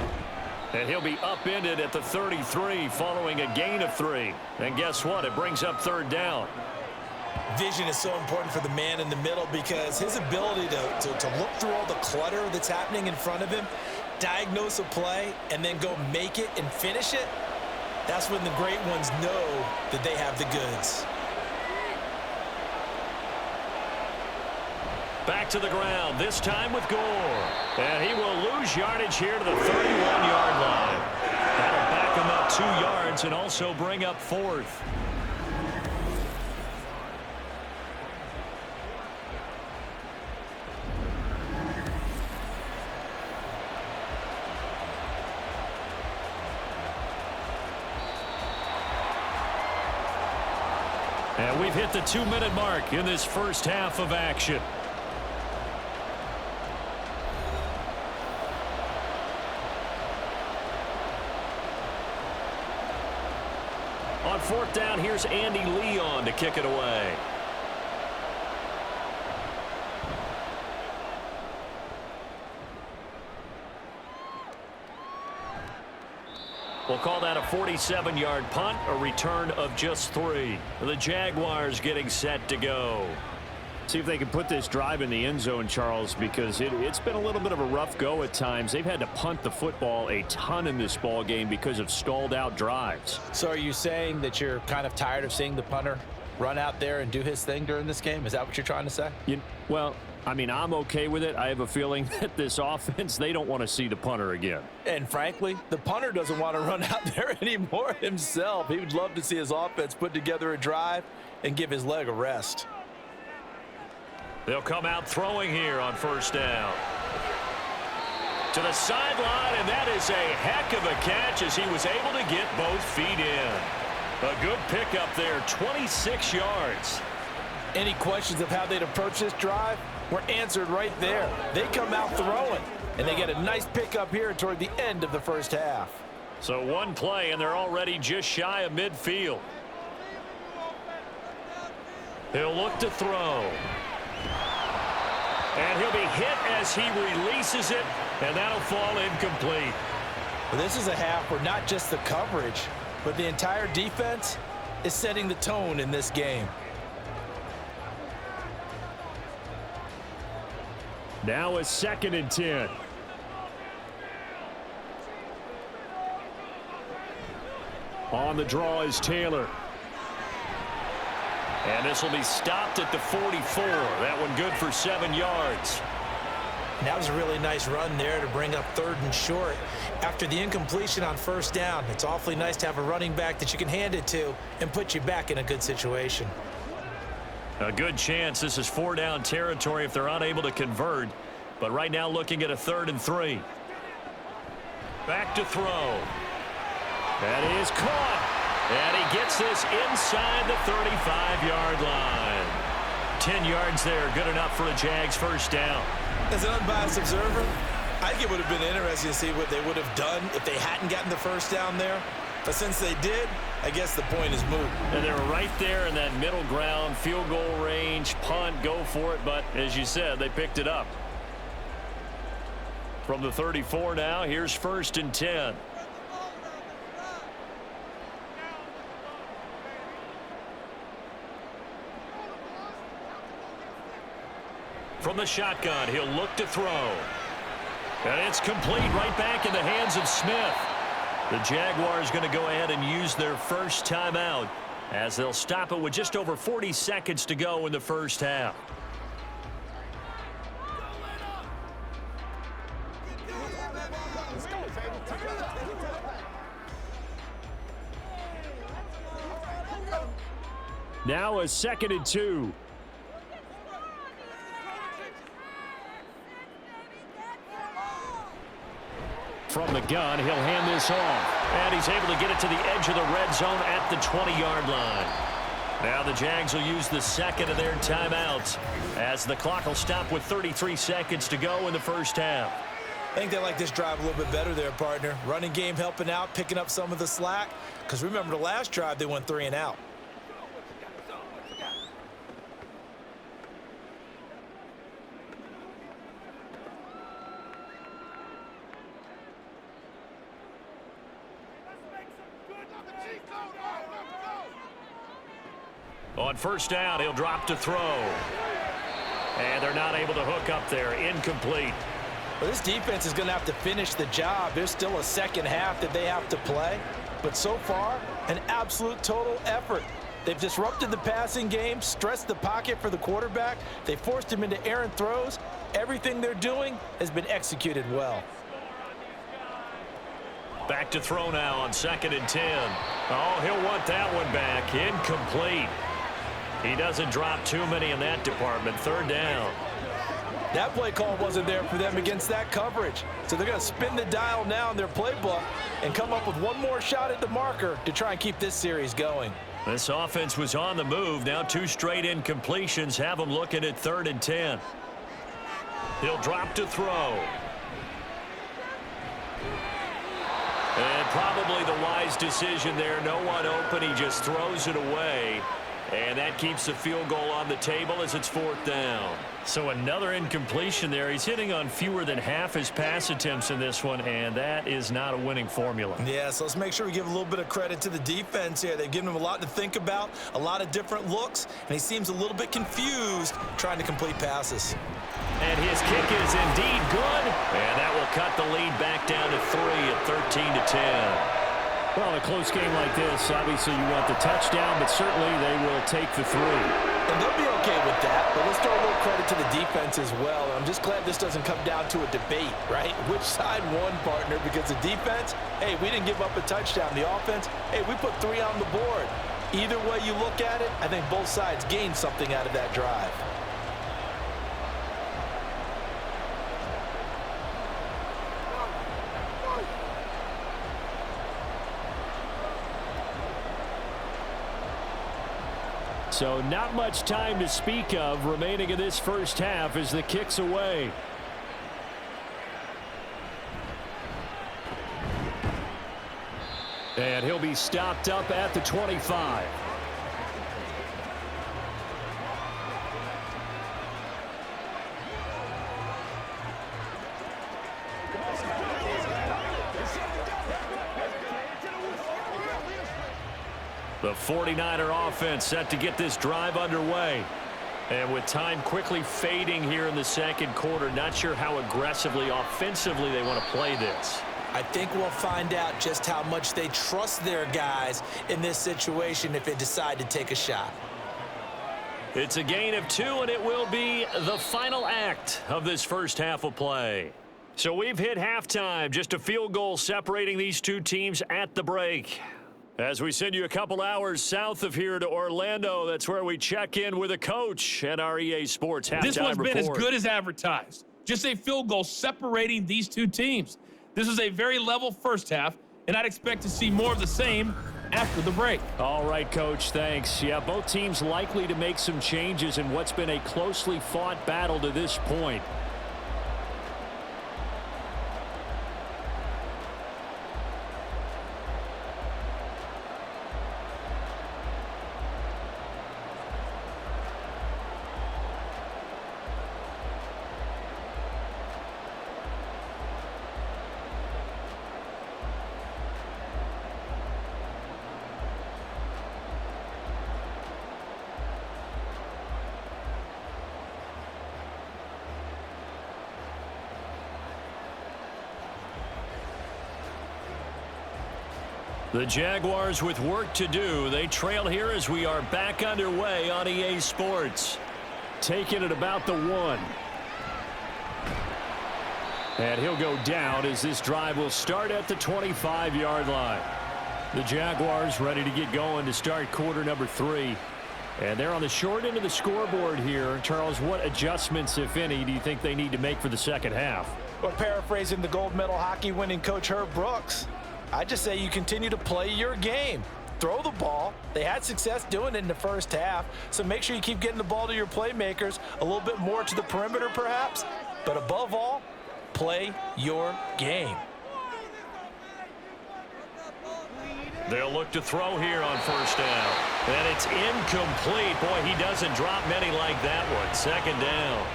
And he'll be upended at the 33 following a gain of 3. And guess what? It brings up 3rd down. Vision is so important for the man in the middle because his ability to look through all the clutter that's happening in front of him, diagnose a play, and then go make it and finish it, that's when the great ones know that they have the goods. Back to the ground, this time with Gore. And he will lose yardage here to the 31-yard line. That'll back him up 2 yards and also bring up 4th. And we've hit the 2-minute mark in this first half of action. On 4th down, here's Andy Leon to kick it away. We'll call that a 47-yard punt, a return of just 3. The Jaguars getting set to go. See if they can put this drive in the end zone, Charles, because it's been a little bit of a rough go at times. They've had to punt the football a ton in this ball game because of stalled out drives. So are you saying that you're kind of tired of seeing the punter run out there and do his thing during this game? Is that what you're trying to say? Well, I mean, I'm okay with it. I have a feeling that this offense, they don't want to see the punter again. And frankly, the punter doesn't want to run out there anymore himself. He would love to see his offense put together a drive and give his leg a rest. They'll come out throwing here on first down. To the sideline, and that is a heck of a catch as he was able to get both feet in. A good pickup there, 26 yards. Any questions of how they'd approach this drive were answered right there. They come out throwing, and they get a nice pickup here toward the end of the first half. So one play, and they're already just shy of midfield. He'll look to throw. And he'll be hit as he releases it, and that'll fall incomplete. Well, this is a half where not just the coverage, but the entire defense is setting the tone in this game. Now a 2nd and 10. On the draw is Taylor. And this will be stopped at the 44. That one good for 7 yards. That was a really nice run there to bring up 3rd and short. After the incompletion on first down, it's awfully nice to have a running back that you can hand it to and put you back in a good situation. A good chance this is 4-down territory if they're unable to convert. But right now looking at a 3rd and 3. Back to throw. That is caught. And he gets this inside the 35-yard line. 10 yards there, good enough for a Jags first down. As an unbiased observer, I think it would have been interesting to see what they would have done if they hadn't gotten the first down there. But since they did, I guess the point is moot. And they're right there in that middle ground, field goal range, punt, go for it. But as you said, they picked it up. From the 34 now, here's 1st and 10. From the shotgun, he'll look to throw. And it's complete right back in the hands of Smith. The Jaguars going to go ahead and use their first timeout as they'll stop it with just over 40 seconds to go in the first half. Now a 2nd and 2. From the gun, he'll hand this off. And he's able to get it to the edge of the red zone at the 20-yard line. Now the Jags will use the second of their timeouts as the clock will stop with 33 seconds to go in the first half. I think they like this drive a little bit better there, partner. Running game helping out, picking up some of the slack. Because remember the last drive, they went 3 and out. On first down, he'll drop to throw. And they're not able to hook up there. Incomplete. Well, this defense is going to have to finish the job. There's still a second half that they have to play. But so far, an absolute total effort. They've disrupted the passing game, stressed the pocket for the quarterback. They forced him into errant throws. Everything they're doing has been executed well. Back to throw now on 2nd and 10. Oh, he'll want that one back. Incomplete. He doesn't drop too many in that department. 3rd down. That play call wasn't there for them against that coverage. So they're going to spin the dial now in their playbook and come up with one more shot at the marker to try and keep this series going. This offense was on the move. Now 2 straight incompletions have them looking at 3rd and 10. He'll drop to throw. And probably the wise decision there. No one open. He just throws it away. And that keeps the field goal on the table as it's 4th down. So another incompletion there. He's hitting on fewer than half his pass attempts in this one, and that is not a winning formula. Yeah, so let's make sure we give a little bit of credit to the defense here. They've given him a lot to think about, a lot of different looks, and he seems a little bit confused trying to complete passes. And his kick is indeed good, and that will cut the lead back down to 3 at 13-10. Well, in a close game like this, obviously you want the touchdown, but certainly they will take the 3. And they'll be okay with that, but let's throw a little credit to the defense as well. I'm just glad this doesn't come down to a debate, right? Which side won, partner? Because the defense, hey, we didn't give up a touchdown. The offense, hey, we put 3 on the board. Either way you look at it, I think both sides gained something out of that drive. So not much time to speak of remaining in this first half as the kick's away. And he'll be stopped up at the 25. The 49er offense set to get this drive underway. And with time quickly fading here in the second quarter, not sure how aggressively, offensively they want to play this. I think we'll find out just how much they trust their guys in this situation if they decide to take a shot. It's a gain of 2, and it will be the final act of this first half of play. So we've hit halftime, just a field goal separating these two teams at the break. As we send you a couple hours south of here to Orlando, that's where we check in with a coach at our EA Sports halftime report. This one's been as good as advertised. Just a field goal separating these two teams. This is a very level first half, and I'd expect to see more of the same after the break. All right, Coach, thanks. Yeah, both teams likely to make some changes in what's been a closely fought battle to this point. The Jaguars with work to do. They trail here as we are back underway on EA Sports. Taking it about the 1. And he'll go down as this drive will start at the 25-yard line. The Jaguars ready to get going to start quarter number 3. And they're on the short end of the scoreboard here. Charles, what adjustments, if any, do you think they need to make for the second half? Well, paraphrasing the gold medal hockey winning coach Herb Brooks, I just say you continue to play your game. Throw the ball. They had success doing it in the first half, so make sure you keep getting the ball to your playmakers, a little bit more to the perimeter perhaps, but above all, play your game. They'll look to throw here on first down. And it's incomplete. Boy, he doesn't drop many like that one. Second down.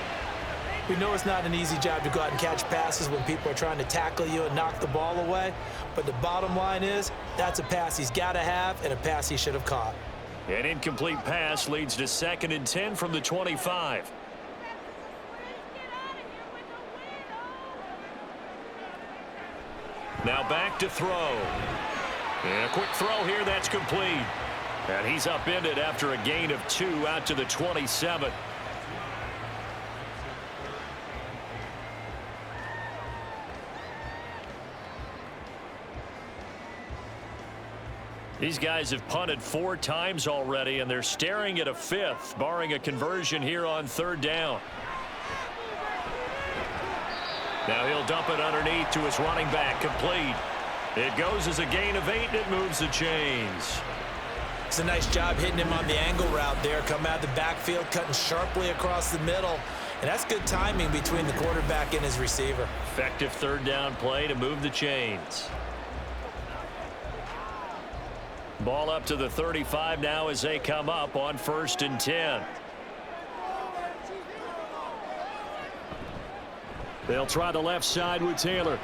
We know it's not an easy job to go out and catch passes when people are trying to tackle you and knock the ball away. But the bottom line is, that's a pass he's got to have and a pass he should have caught. An incomplete pass leads to 2nd and 10 from the 25. Now back to throw. And a quick throw here, that's complete. And he's upended after a gain of 2 out to the 27. These guys have punted 4 times already, and they're staring at a 5th, barring a conversion here on 3rd down. Now he'll dump it underneath to his running back, complete. It goes as a gain of 8, and it moves the chains. It's a nice job hitting him on the angle route there. Come out of the backfield, cutting sharply across the middle. And that's good timing between the quarterback and his receiver. Effective 3rd down play to move the chains. Ball up to the 35 now as they come up on 1st and 10. They'll try the left side with Taylor.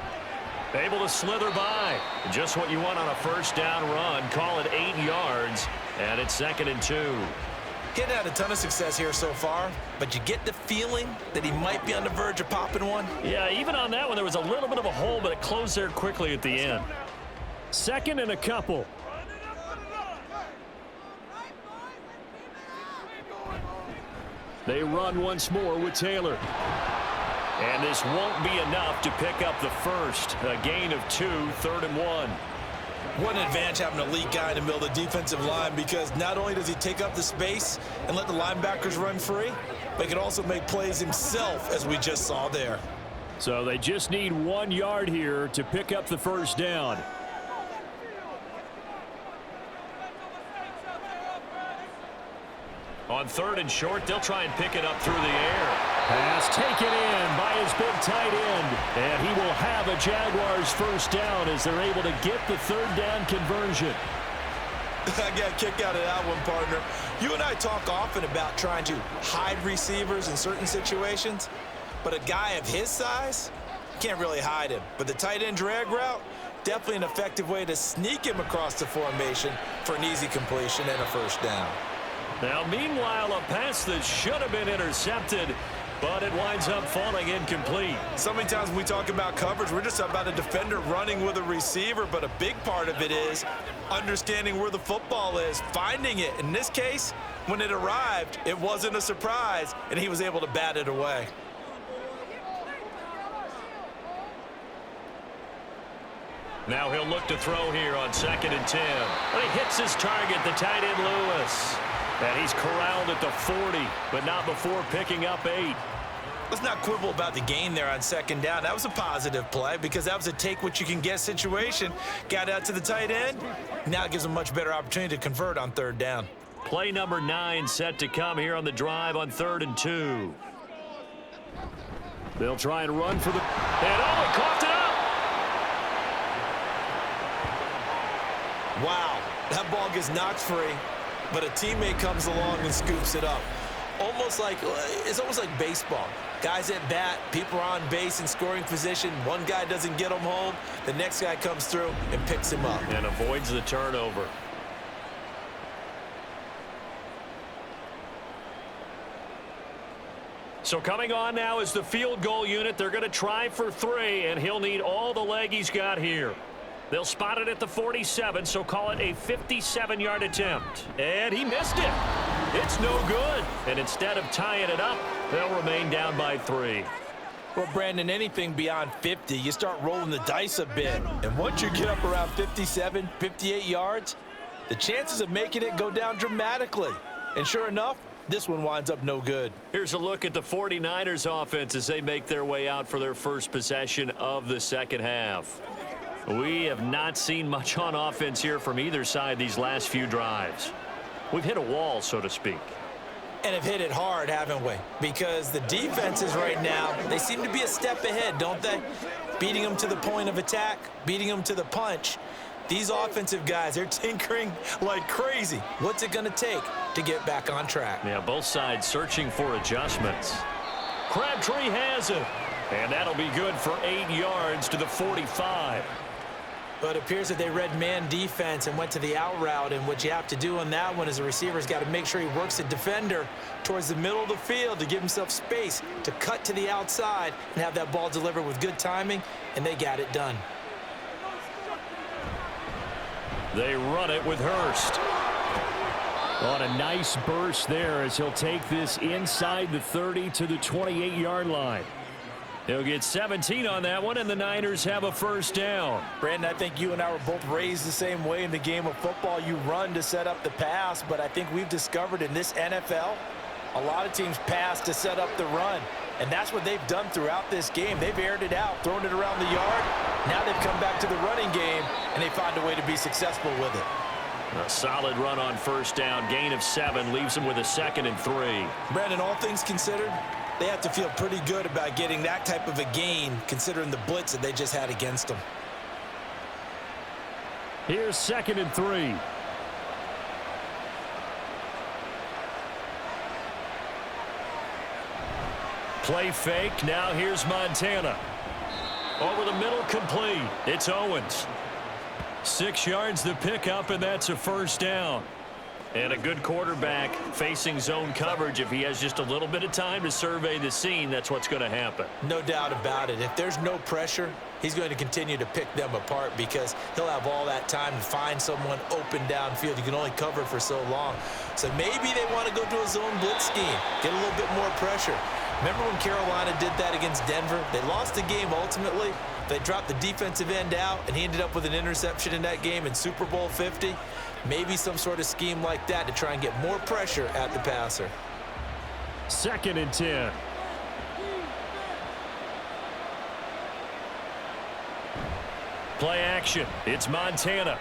Able to slither by. Just what you want on a 1st down run. Call it 8 yards. And it's 2nd and 2. Getting had a ton of success here so far, but you get the feeling that he might be on the verge of popping one. Yeah, even on that one, there was a little bit of a hole, but it closed there quickly at the end. 2nd and a couple. They run once more with Taylor. And this won't be enough to pick up the first. A gain of 2, 3rd and 1. What an advantage having an elite guy in the middle of the defensive line, because not only does he take up the space and let the linebackers run free, but he can also make plays himself, as we just saw there. So they just need 1 yard here to pick up the 1st down. On 3rd and short, they'll try and pick it up through the air. Pass taken in by his big tight end. And he will have a Jaguars 1st down as they're able to get the 3rd down conversion. I got a kick out of that one, partner. You and I talk often about trying to hide receivers in certain situations, but a guy of his size, can't really hide him. But the tight end drag route, definitely an effective way to sneak him across the formation for an easy completion and a 1st down. Now, meanwhile, a pass that should have been intercepted, but it winds up falling incomplete. So many times when we talk about coverage, we're just about a defender running with a receiver, but a big part of it is understanding where the football is, finding it. In this case, when it arrived, it wasn't a surprise, and he was able to bat it away. Now he'll look to throw here on 2nd and 10. But he hits his target, the tight end Lewis. And he's corralled at the 40, but not before picking up 8. Let's not quibble about the gain there on 2nd down. That was a positive play because that was a take-what-you-can-get situation. Got out to the tight end. Now it gives him a much better opportunity to convert on 3rd down. Play number 9 set to come here on the drive on 3rd and 2. They'll try and run for the... And oh, he coughed it up! Wow, that ball gets knocked free, but a teammate comes along and scoops it up. It's almost like baseball. Guys at bat, people are on base in scoring position. One guy doesn't get him home. The next guy comes through and picks him up. And avoids the turnover. So coming on now is the field goal unit. They're going to try for 3, and he'll need all the leg he's got here. They'll spot it at the 47, so call it a 57-yard attempt. And he missed it. It's no good. And instead of tying it up, they'll remain down by 3. Well, Brandon, anything beyond 50, you start rolling the dice a bit. And once you get up around 57, 58 yards, the chances of making it go down dramatically. And sure enough, this one winds up no good. Here's a look at the 49ers offense as they make their way out for their first possession of the second half. We have not seen much on offense here from either side these last few drives. We've hit a wall, so to speak. And have hit it hard, haven't we? Because the defenses right now, they seem to be a step ahead, don't they? Beating them to the point of attack, beating them to the punch. These offensive guys, they're tinkering like crazy. What's it going to take to get back on track? Yeah, both sides searching for adjustments. Crabtree has it. And that'll be good for 8 yards to the 45. But it appears that they read man defense and went to the out route. And what you have to do on that one is the receiver's got to make sure he works the defender towards the middle of the field to give himself space to cut to the outside and have that ball delivered with good timing, and they got it done. They run it with Hurst. On a nice burst there as he'll take this inside the 30 to the 28-yard line. He'll get 17 on that one, and the Niners have a first down. Brandon, I think you and I were both raised the same way in the game of football. You run to set up the pass, but I think we've discovered in this NFL, a lot of teams pass to set up the run. And that's what they've done throughout this game. They've aired it out, thrown it around the yard. Now they've come back to the running game, and they find a way to be successful with it. A solid run on first down. Gain of 7 leaves them with a 2nd and 3. Brandon, all things considered, they have to feel pretty good about getting that type of a gain considering the blitz that they just had against them. Here's 2nd and 3. Play fake. Now here's Montana. Over the middle, complete. It's Owens. 6 yards to pick up, and that's a first down. And a good quarterback facing zone coverage. If he has just a little bit of time to survey the scene, that's what's going to happen. No doubt about it. If there's no pressure, he's going to continue to pick them apart because he'll have all that time to find someone open downfield. You can only cover for so long. So maybe they want to go to a zone blitz scheme, get a little bit more pressure. Remember when Carolina did that against Denver? They lost the game ultimately. They dropped the defensive end out, and he ended up with an interception in that game in Super Bowl 50. Maybe some sort of scheme like that to try and get more pressure at the passer. 2nd and 10. Play action. It's Montana.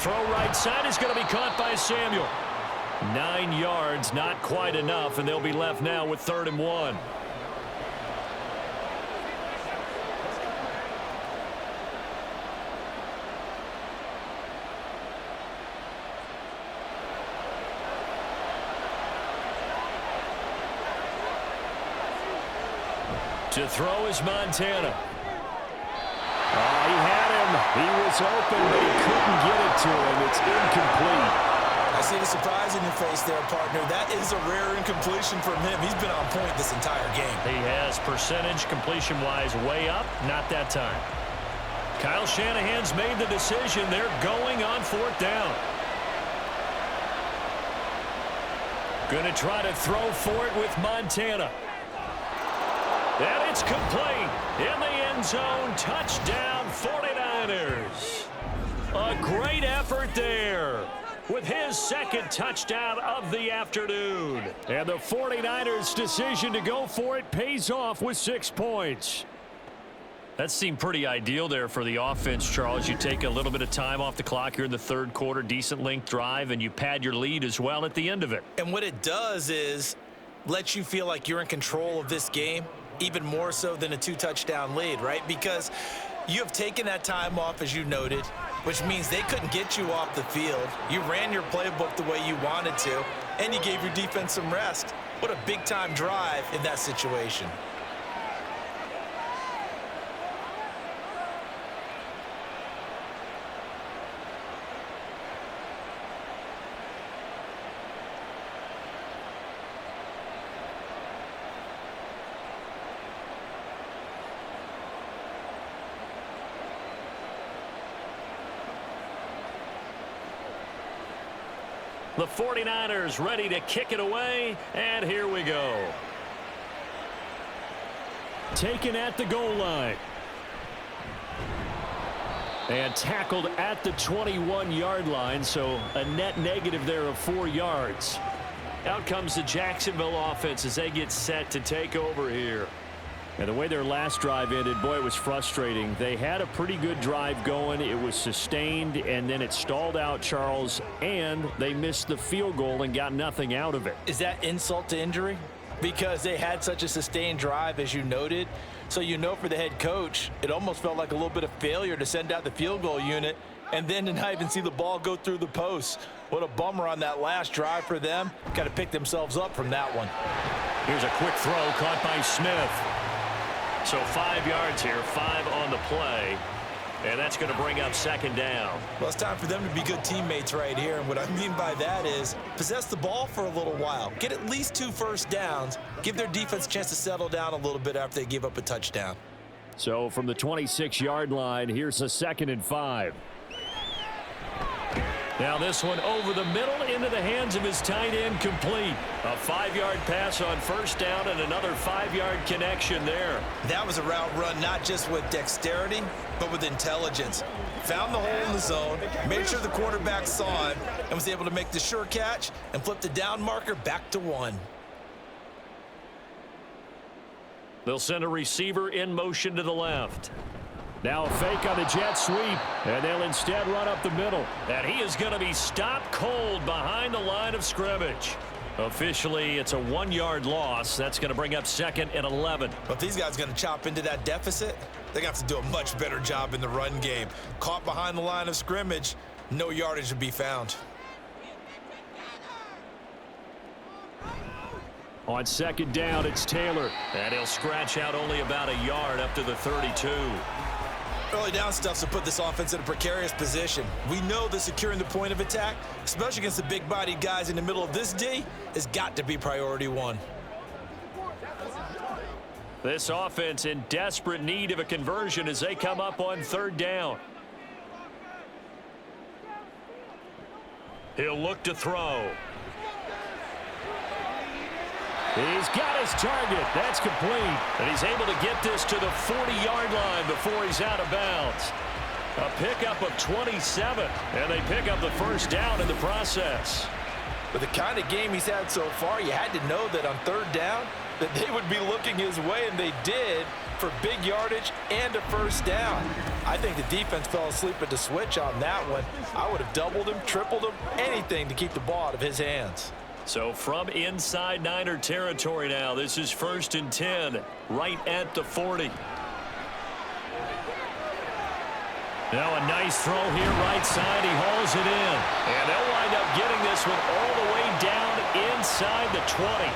Throw right side is going to be caught by Samuel. 9 yards, not quite enough, and they'll be left now with 3rd and 1. To throw is Montana. He had him. He was open, but he couldn't get it to him. It's incomplete. I see the surprise in your face there, partner. That is a rare incompletion from him. He's been on point this entire game. He has percentage completion-wise way up. Not that time. Kyle Shanahan's made the decision. They're going on 4th down. Going to try to throw for it with Montana. And it's complete in the end zone. Touchdown, 49ers. A great effort there with his 2nd touchdown of the afternoon. And the 49ers' decision to go for it pays off with 6 points. That seemed pretty ideal there for the offense, Charles. You take a little bit of time off the clock here in the 3rd quarter, decent length drive, and you pad your lead as well at the end of it. And what it does is let you feel like you're in control of this game, even more so than a 2-touchdown lead, right? Because you have taken that time off, as you noted, which means they couldn't get you off the field. You ran your playbook the way you wanted to, and you gave your defense some rest. What a big-time drive in that situation. The 49ers ready to kick it away, and here we go. Taken at the goal line. And tackled at the 21-yard line, so a net negative there of 4 yards. Out comes the Jacksonville offense as they get set to take over here. And the way their last drive ended, boy, it was frustrating. They had a pretty good drive going. It was sustained, and then it stalled out, Charles, and they missed the field goal and got nothing out of it. Is that insult to injury? Because they had such a sustained drive, as you noted. So you know for the head coach, it almost felt like a little bit of failure to send out the field goal unit and then to not even see the ball go through the post. What a bummer on that last drive for them. Got to pick themselves up from that one. Here's a quick throw caught by Smith. So 5 yards here, 5 on the play. And that's going to bring up 2nd down. Well, it's time for them to be good teammates right here. And what I mean by that is possess the ball for a little while. Get at least 2 first downs. Give their defense a chance to settle down a little bit after they give up a touchdown. So from the 26-yard line, here's a 2nd and 5. Now this one over the middle into the hands of his tight end, complete. A 5-yard pass on 1st down and another 5-yard connection there. That was a route run not just with dexterity, but with intelligence. Found the hole in the zone, made sure the quarterback saw him, and was able to make the sure catch and flip the down marker back to 1. They'll send a receiver in motion to the left. Now a fake on the jet sweep, and they'll instead run up the middle. And he is going to be stopped cold behind the line of scrimmage. Officially, it's a 1-yard loss. That's going to bring up 2nd and 11. But if these guys are going to chop into that deficit, they're going to have to do a much better job in the run game. Caught behind the line of scrimmage, no yardage to be found. On second down, it's Taylor. And he'll scratch out only about a yard up to the 32. Early down stuffs will put this offense in a precarious position. We know that securing the point of attack, especially against the big-bodied guys in the middle of this D, has got to be priority one. This offense in desperate need of a conversion as they come up on third down. He'll look to throw. He's got his target. That's complete. And he's able to get this to the 40-yard line before he's out of bounds. A pickup of 27, and they pick up the first down in the process. With the kind of game he's had so far, you had to know that on third down that they would be looking his way, and they did, for big yardage and a first down. I think the defense fell asleep at the switch on that one. I would have doubled him, tripled him, anything to keep the ball out of his hands. So from inside Niner territory now, this is 1st and 10, right at the 40. Now a nice throw here right side. He hauls it in. And they'll wind up getting this one all the way down inside the 20.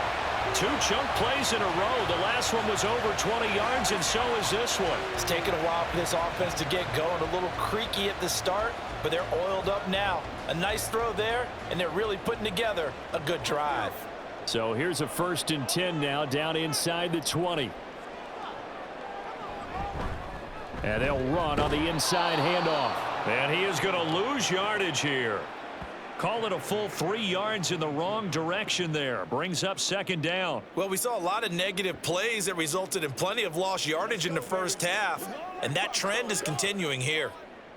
2 chunk plays in a row. The last one was over 20 yards, and so is this one. It's taken a while for this offense to get going. A little creaky at the start, but they're oiled up now. A nice throw there, and they're really putting together a good drive. So here's a 1st and 10 now, down inside the 20. And they'll run on the inside handoff. And he is going to lose yardage here. Call it a full 3 yards in the wrong direction there. Brings up 2nd down. Well, we saw a lot of negative plays that resulted in plenty of lost yardage in the first half, and that trend is continuing here.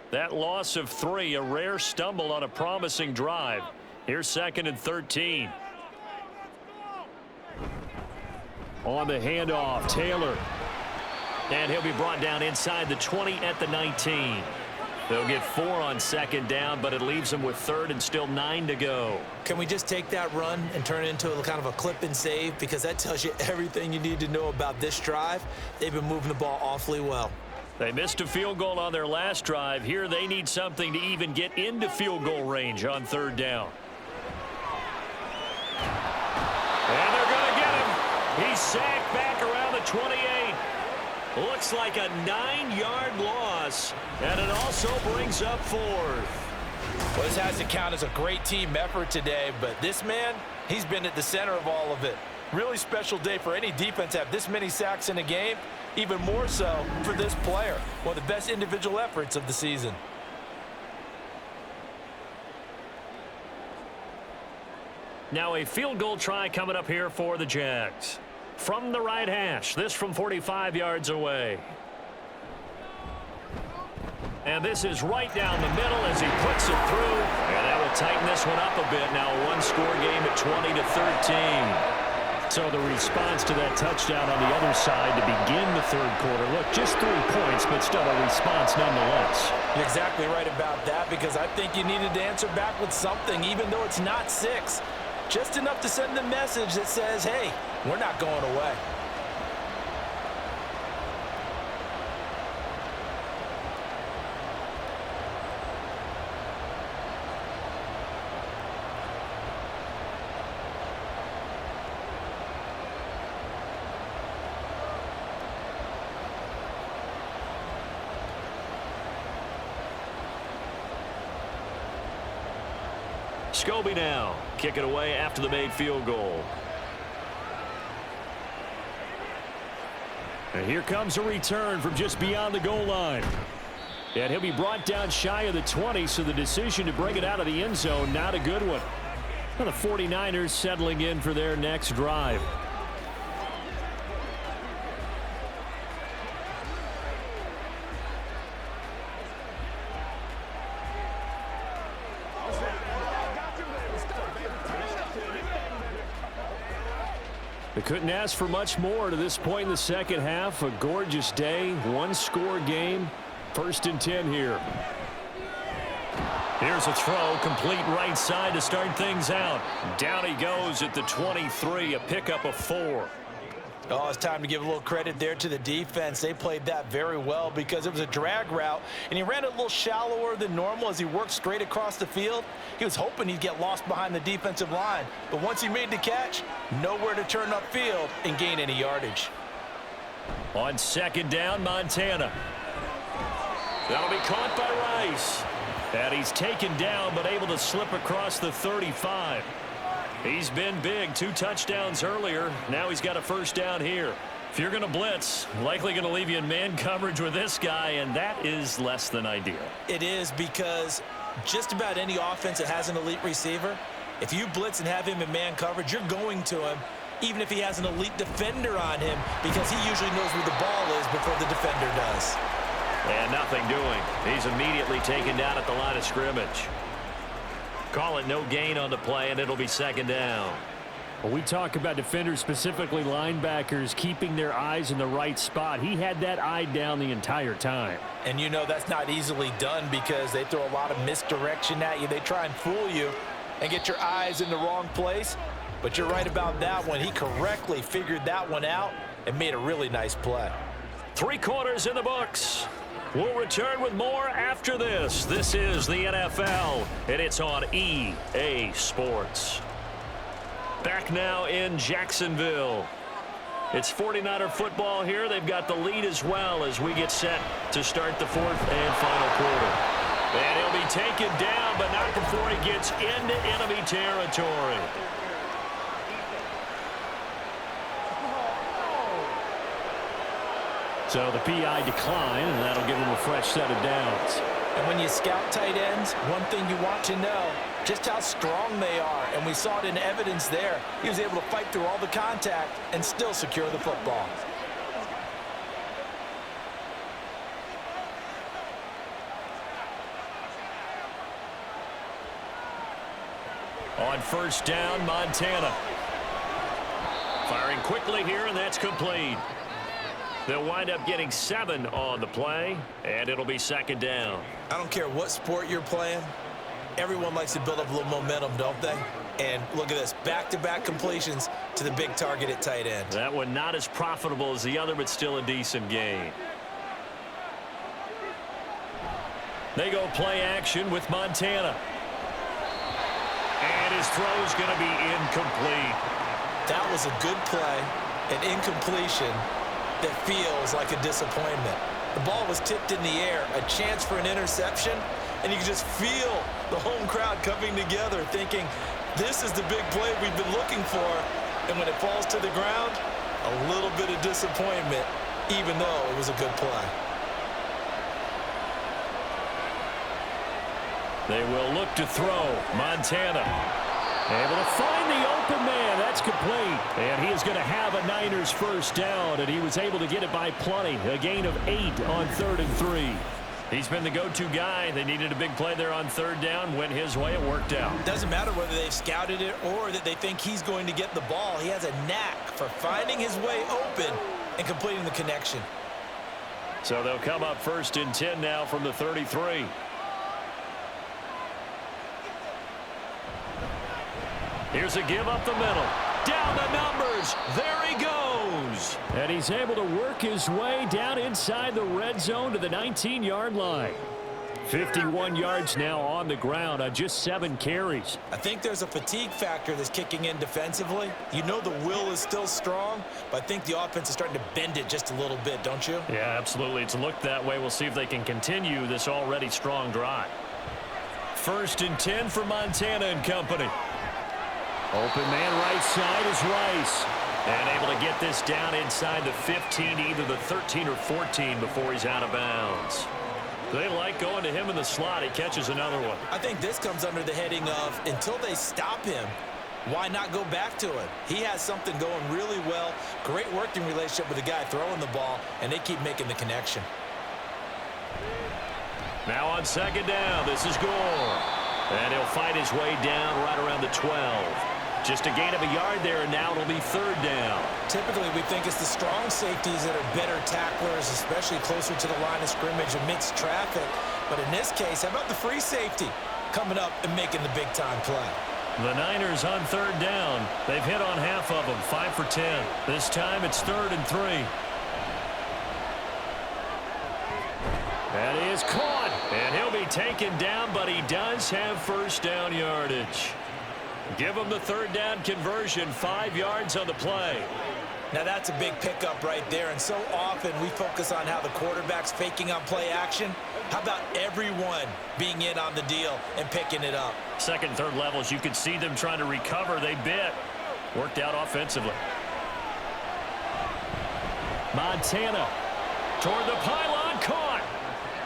That loss of 3, a rare stumble on a promising drive. Here's 2nd and 13. On the handoff, Taylor. And he'll be brought down inside the 20 at the 19. They'll get 4 on 2nd down, but it leaves them with 3rd and still 9 to go. Can we just take that run and turn it into a kind of a clip and save? Because that tells you everything you need to know about this drive. They've been moving the ball awfully well. They missed a field goal on their last drive. Here they need something to even get into field goal range on 3rd down. And they're going to get him. He's sacked back around the 28. Looks like a 9-yard loss, and it also brings up 4th. Well, this has to count as a great team effort today, but this man, he's been at the center of all of it. Really special day for any defense to have this many sacks in a game, even more so for this player. One of the best individual efforts of the season. Now a field goal try coming up here for the Jags. From the right hash, this from 45 yards away. And this is right down the middle as he puts it through. And that will tighten this one up a bit. Now a one-score game at 20-13. So the response to that touchdown on the other side to begin the 3rd quarter. Look, just 3 points, but still a response nonetheless. You're exactly right about that, because I think you needed to answer back with something, even though it's not 6. Just enough to send the message that says, hey, we're not going away. Scobie now, kick it away after the made field goal. And here comes a return from just beyond the goal line. And he'll be brought down shy of the 20, so the decision to bring it out of the end zone, not a good one. Well, the 49ers settling in for their next drive. They couldn't ask for much more to this point in the second half. A gorgeous day, 1-score game, 1st and 10 here. Here's a throw, complete right side to start things out. Down he goes at the 23, a pickup of 4. Oh, it's time to give a little credit there to the defense. They played that very well because it was a drag route, and he ran it a little shallower than normal as he worked straight across the field. He was hoping he'd get lost behind the defensive line, but once he made the catch, nowhere to turn upfield and gain any yardage. On second down, Montana. That'll be caught by Rice. And he's taken down, but able to slip across the 35. He's been big, 2 touchdowns earlier. Now he's got a first down here. If you're going to blitz, likely going to leave you in man coverage with this guy, and that is less than ideal. It is, because just about any offense that has an elite receiver, if you blitz and have him in man coverage, you're going to him, even if he has an elite defender on him, because he usually knows where the ball is before the defender does. And nothing doing. He's immediately taken down at the line of scrimmage. Call it no gain on the play, and it'll be second down. Well, we talk about defenders, specifically linebackers, keeping their eyes in the right spot. He had that eye down the entire time. And you know that's not easily done because they throw a lot of misdirection at you. They try and fool you and get your eyes in the wrong place. But you're right about that one. He correctly figured that one out and made a really nice play. 3 quarters in the books. We'll return with more after this. This is the NFL, and it's on EA Sports. Back now in Jacksonville. It's 49er football here. They've got the lead as well as we get set to start the 4th and final quarter. And he'll be taken down, but not before he gets into enemy territory. So the PI decline, and that'll give him a fresh set of downs. And when you scout tight ends, one thing you want to know, just how strong they are. And we saw it in evidence there. He was able to fight through all the contact and still secure the football. On first down, Montana. Firing quickly here, and that's complete. They'll wind up getting 7 on the play, and it'll be second down. I don't care what sport you're playing. Everyone likes to build up a little momentum, don't they? And look at this, back-to-back completions to the big target at tight end. That one not as profitable as the other, but still a decent gain. They go play action with Montana. And his throw's going to be incomplete. That was a good play, an incompletion that feels like a disappointment. The ball was tipped in the air, a chance for an interception, and you can just feel the home crowd coming together thinking, this is the big play we've been looking for. And when it falls to the ground, a little bit of disappointment, even though it was a good play. They will look to throw. Montana able to find the open man. That's complete. And he is going to have a Niners first down, and he was able to get it by plenty. A gain of 8 on 3rd and 3. He's been the go-to guy. They needed a big play there on 3rd down. Went his way. It worked out. Doesn't matter whether they've scouted it or that they think he's going to get the ball. He has a knack for finding his way open and completing the connection. So they'll come up 1st and 10 now from the 33. Here's a give up the middle. Down the numbers. There he goes. And he's able to work his way down inside the red zone to the 19-yard line. 51 yards now on the ground on just 7 carries. I think there's a fatigue factor that's kicking in defensively. You know the will is still strong, but I think the offense is starting to bend it just a little bit, don't you? Yeah, absolutely. It's looked that way. We'll see if they can continue this already strong drive. 1st and 10 for Montana and company. Open man right side is Rice. And able to get this down inside the 15, either the 13 or 14 before he's out of bounds. They like going to him in the slot. He catches another one. I think this comes under the heading of until they stop him, why not go back to it? He has something going really well. Great working relationship with the guy throwing the ball, and they keep making the connection. Now on 2nd down, this is Gore. And he'll fight his way down right around the 12. Just a gain of a yard there, and now it'll be 3rd down. Typically, we think it's the strong safeties that are better tacklers, especially closer to the line of scrimmage amidst traffic. But in this case, how about the free safety coming up and making the big-time play? The Niners on third down. They've hit on half of them, 5 for 10. This time it's 3rd and 3. And he is caught, and he'll be taken down, but he does have first down yardage. Give him the 3rd down conversion, 5 yards on the play. Now that's a big pickup right there, and so often we focus on how the quarterback's faking on play action. How about everyone being in on the deal and picking it up? Second, third levels, you could see them trying to recover. They bit. Worked out offensively. Montana toward the pylon, caught.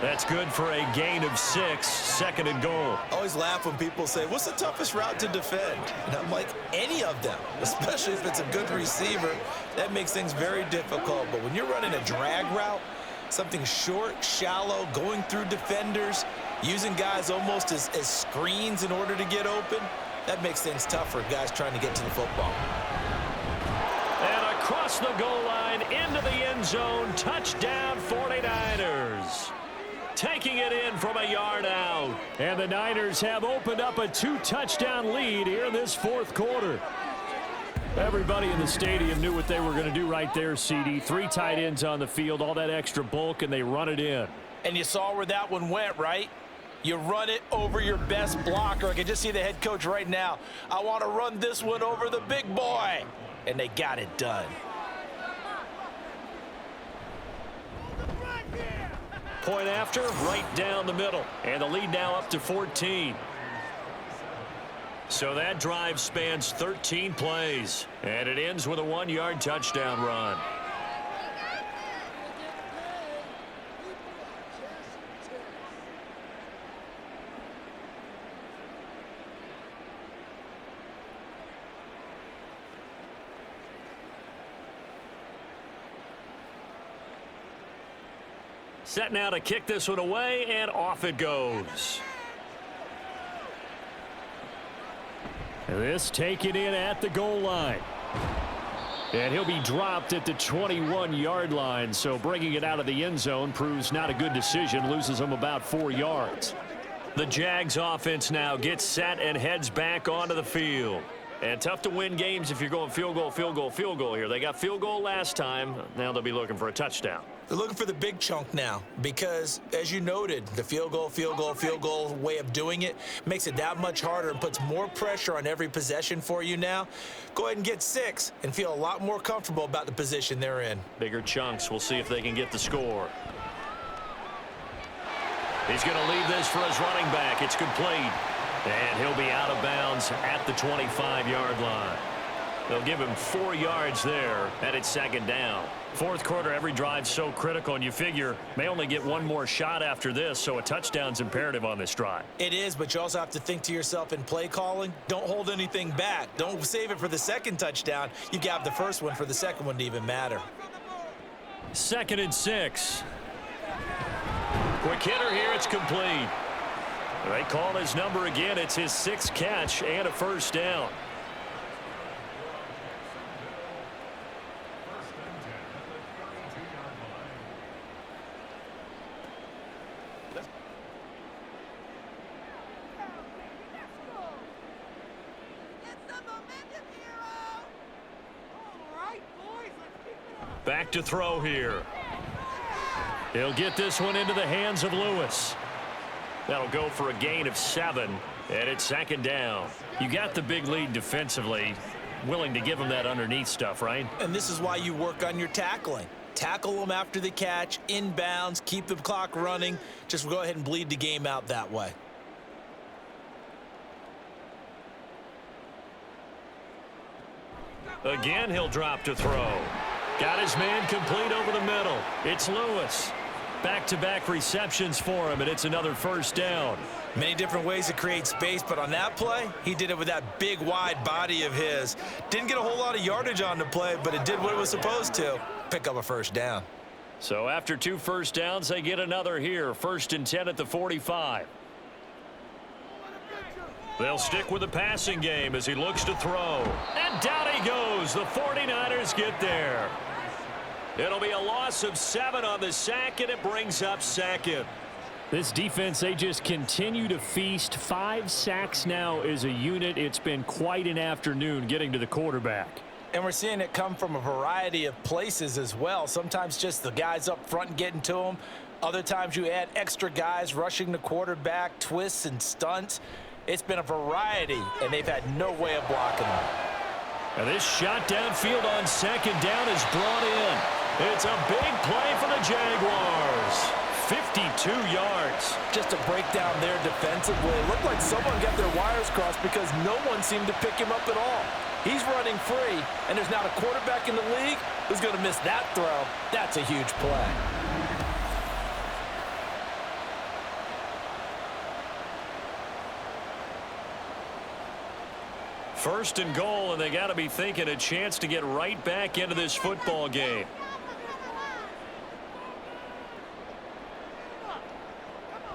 That's good for a gain of 6, 2nd and goal. I always laugh when people say, what's the toughest route to defend? And I'm like, any of them, especially if it's a good receiver. That makes things very difficult. But when you're running a drag route, something short, shallow, going through defenders, using guys almost as screens in order to get open, that makes things tough for guys trying to get to the football. And across the goal line, into the end zone, touchdown 49ers. Taking it in from a yard out. And the Niners have opened up a 2-touchdown lead here in this 4th quarter. Everybody in the stadium knew what they were going to do right there, CD. 3 tight ends on the field, all that extra bulk, and they run it in. And you saw where that one went, right? You run it over your best blocker. I can just see the head coach right now. I want to run this one over the big boy. And they got it done. Point after, right down the middle. And the lead now up to 14. So that drive spans 13 plays. And it ends with a 1-yard touchdown run. Set now to kick this one away, and off it goes. And this taken in at the goal line. And he'll be dropped at the 21-yard line, so bringing it out of the end zone proves not a good decision, loses him about 4 yards. The Jags offense now gets set and heads back onto the field. And tough to win games if you're going field goal, field goal, field goal here. They got field goal last time. Now they'll be looking for a touchdown. They're looking for the big chunk now because, as you noted, the field goal way of doing it makes it that much harder and puts more pressure on every possession for you now. Go ahead and get 6 and feel a lot more comfortable about the position they're in. Bigger chunks. We'll see if they can get the score. He's going to leave this for his running back. It's complete. And he'll be out of bounds at the 25-yard line. They'll give him 4 yards there, and it's 2nd down. 4th quarter, every drive's so critical, and you figure may only get 1 more shot after this, so a touchdown's imperative on this drive. It is, but you also have to think to yourself in play calling, don't hold anything back. Don't save it for the 2nd touchdown. You got the first one for the 2nd one to even matter. 2nd and 6. Quick hitter here, it's complete. They call his number again. It's his 6th catch and a first down. Back to throw here. He'll get this one into the hands of Lewis. That'll go for a gain of 7, and it's 2nd down. You got the big lead defensively. Willing to give him that underneath stuff, right? And this is why you work on your tackling. Tackle them after the catch, inbounds, keep the clock running. Just go ahead and bleed the game out that way. Again, he'll drop to throw. Got his man complete over the middle. It's Lewis. Back-to-back receptions for him, and it's another first down. Many different ways to create space, but on that play, he did it with that big, wide body of his. Didn't get a whole lot of yardage on the play, but it did what it was supposed to. Pick up a first down. So after 2 first downs, they get another here. 1st and 10 at the 45. They'll stick with the passing game as he looks to throw. And down he goes. The 49ers get there. It'll be a loss of 7 on the sack, and it brings up 2nd. This defense, they just continue to feast. 5 sacks now as a unit. It's been quite an afternoon getting to the quarterback. And we're seeing it come from a variety of places as well. Sometimes just the guys up front getting to them. Other times you add extra guys rushing the quarterback, twists and stunts. It's been a variety, and they've had no way of blocking them. And this shot downfield on second down is brought in. It's a big play for the Jaguars. 52 yards. Just to break down there defensively, it looked like someone got their wires crossed because no one seemed to pick him up at all. He's running free, and there's not a quarterback in the league who's going to miss that throw. That's a huge play. First and goal, and they got to be thinking a chance to get right back into this football game.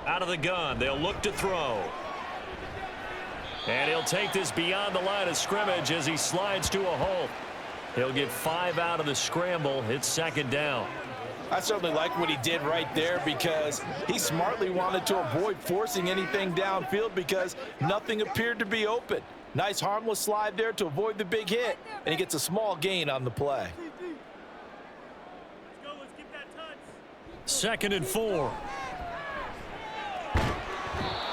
Out of the gun, they'll look to throw. And he'll take this beyond the line of scrimmage as he slides to a halt. He'll get 5 out of the scramble. It's second down. I certainly like what he did right there because he smartly wanted to avoid forcing anything downfield because nothing appeared to be open. Nice harmless slide there to avoid the big hit, and he gets a small gain on the play. Let's get that touch. Second and 4.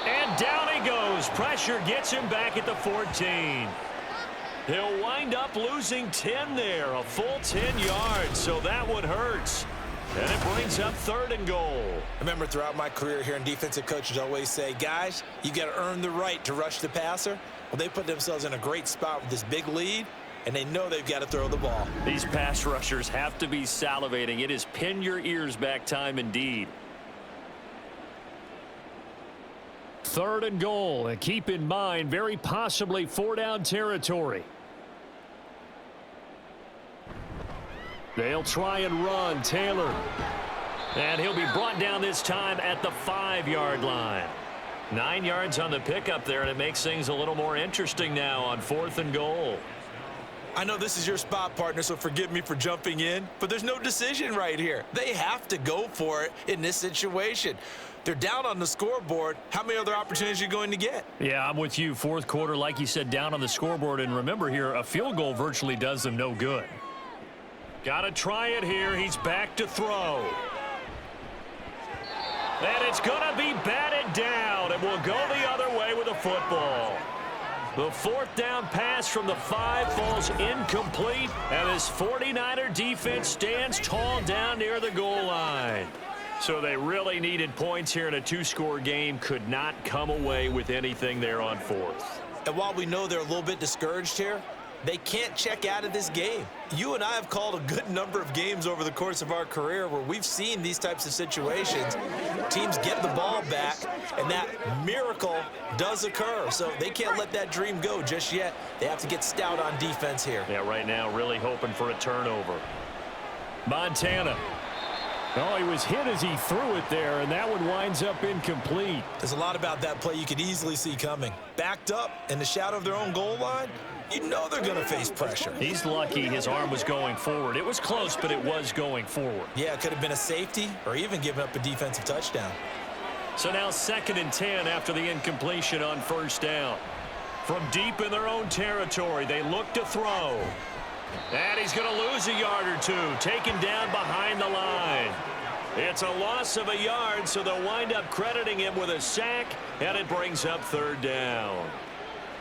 And down he goes. Pressure gets him back at the 14. He'll wind up losing 10 there, a full 10 yards, so that one hurts. And it brings up third and goal. I remember throughout my career here in defensive coaches always say, guys, you got to earn the right to rush the passer. Well, they put themselves in a great spot with this big lead, and they know they've got to throw the ball. These pass rushers have to be salivating. It is pin your ears back time indeed. Third and goal, and keep in mind, very possibly 4-down territory. They'll try and run. Taylor. And he'll be brought down this time at the 5-yard line. 9 yards on the pickup there, and it makes things a little more interesting now on 4th and goal. I know this is your spot, partner, so forgive me for jumping in, but there's no decision right here. They have to go for it in this situation. They're down on the scoreboard. How many other opportunities are you going to get? Yeah, I'm with you. Fourth quarter, like you said, down on the scoreboard. And remember here, a field goal virtually does them no good. Got to try it here. He's back to throw. And it's going to be batted down, and we'll go the other way with a football. The 4th down pass from the 5 falls incomplete, and this 49er defense stands tall down near the goal line. So they really needed points here in a 2-score game. Could not come away with anything there on 4th. And while we know they're a little bit discouraged here, they can't check out of this game. You and I have called a good number of games over the course of our career where we've seen these types of situations. Teams get the ball back, and that miracle does occur. So they can't let that dream go just yet. They have to get stout on defense here. Yeah, right now really hoping for a turnover. Montana. Oh, he was hit as he threw it there, and that one winds up incomplete. There's a lot about that play you could easily see coming. Backed up in the shadow of their own goal line, you know they're going to face pressure. He's lucky his arm was going forward. It was close, but it was going forward. Yeah, it could have been a safety or even given up a defensive touchdown. So now 2nd and 10 after the incompletion on 1st down. From deep in their own territory, they look to throw. And he's going to lose a yard or 2, taken down behind the line. It's a loss of a yard, so they'll wind up crediting him with a sack, and it brings up 3rd down.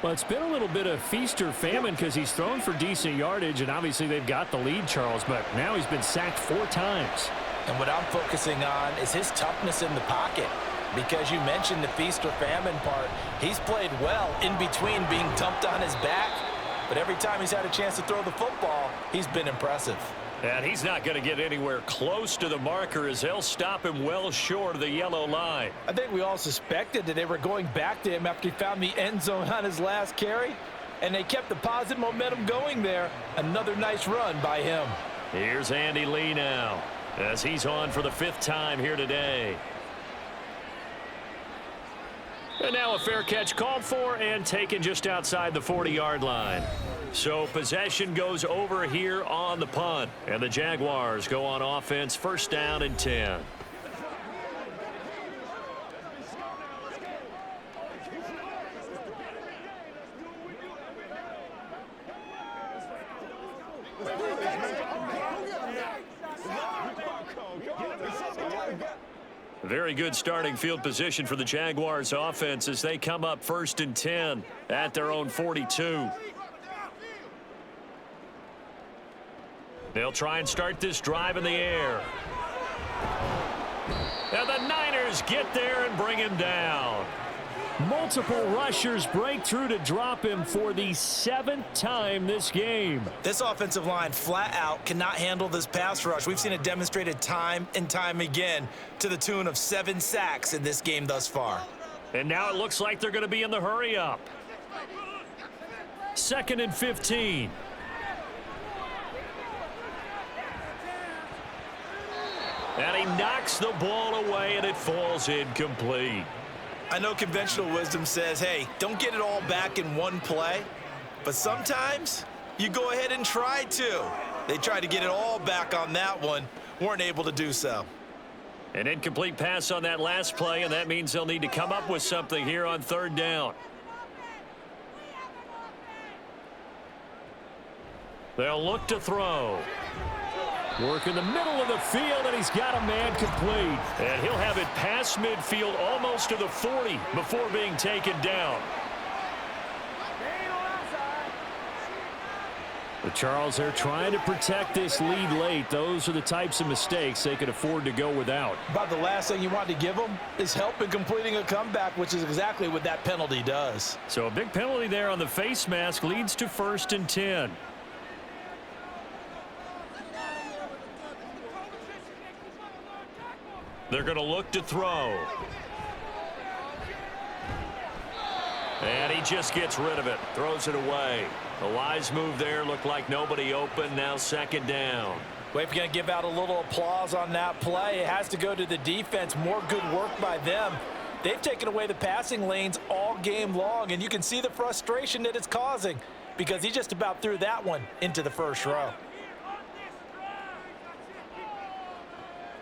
Well, it's been a little bit of feast or famine because he's thrown for decent yardage, and obviously they've got the lead, Charles, but now he's been sacked 4 times. And what I'm focusing on is his toughness in the pocket. Because you mentioned the feast or famine part. He's played well in between being dumped on his back. But every time he's had a chance to throw the football, he's been impressive. And he's not going to get anywhere close to the marker as they'll stop him well short of the yellow line. I think we all suspected that they were going back to him after he found the end zone on his last carry. And they kept the positive momentum going there. Another nice run by him. Here's Andy Lee now as he's on for the 5th time here today. And now a fair catch called for and taken just outside the 40-yard line. So possession goes over here on the punt. And the Jaguars go on offense, 1st down and 10. Very good starting field position for the Jaguars offense as they come up 1st and 10 at their own 42. They'll try and start this drive in the air. And the Niners get there and bring him down. Multiple rushers break through to drop him for the 7th time this game. This offensive line flat out cannot handle this pass rush. We've seen it demonstrated time and time again to the tune of 7 sacks in this game thus far. And now it looks like they're going to be in the hurry up. 2nd and 15. And he knocks the ball away, and it falls incomplete. I know conventional wisdom says, hey, don't get it all back in one play. But sometimes you go ahead and try to. They tried to get it all back on that one. Weren't able to do so. An incomplete pass on that last play, and that means they'll need to come up with something here on 3rd down. They'll look to throw. Work in the middle of the field, and he's got a man complete. And he'll have it past midfield almost to the 40 before being taken down. But Charles, they're trying to protect this lead late. Those are the types of mistakes they could afford to go without. About the last thing you want to give them is help in completing a comeback, which is exactly what that penalty does. So a big penalty there on the face mask leads to 1st and 10. They're going to look to throw. And he just gets rid of it, throws it away. A wise move there, looked like nobody open, now 2nd down. Well, if you're going to give out a little applause on that play, it has to go to the defense. More good work by them. They've taken away the passing lanes all game long, and you can see the frustration that it's causing because he just about threw that one into the 1st row.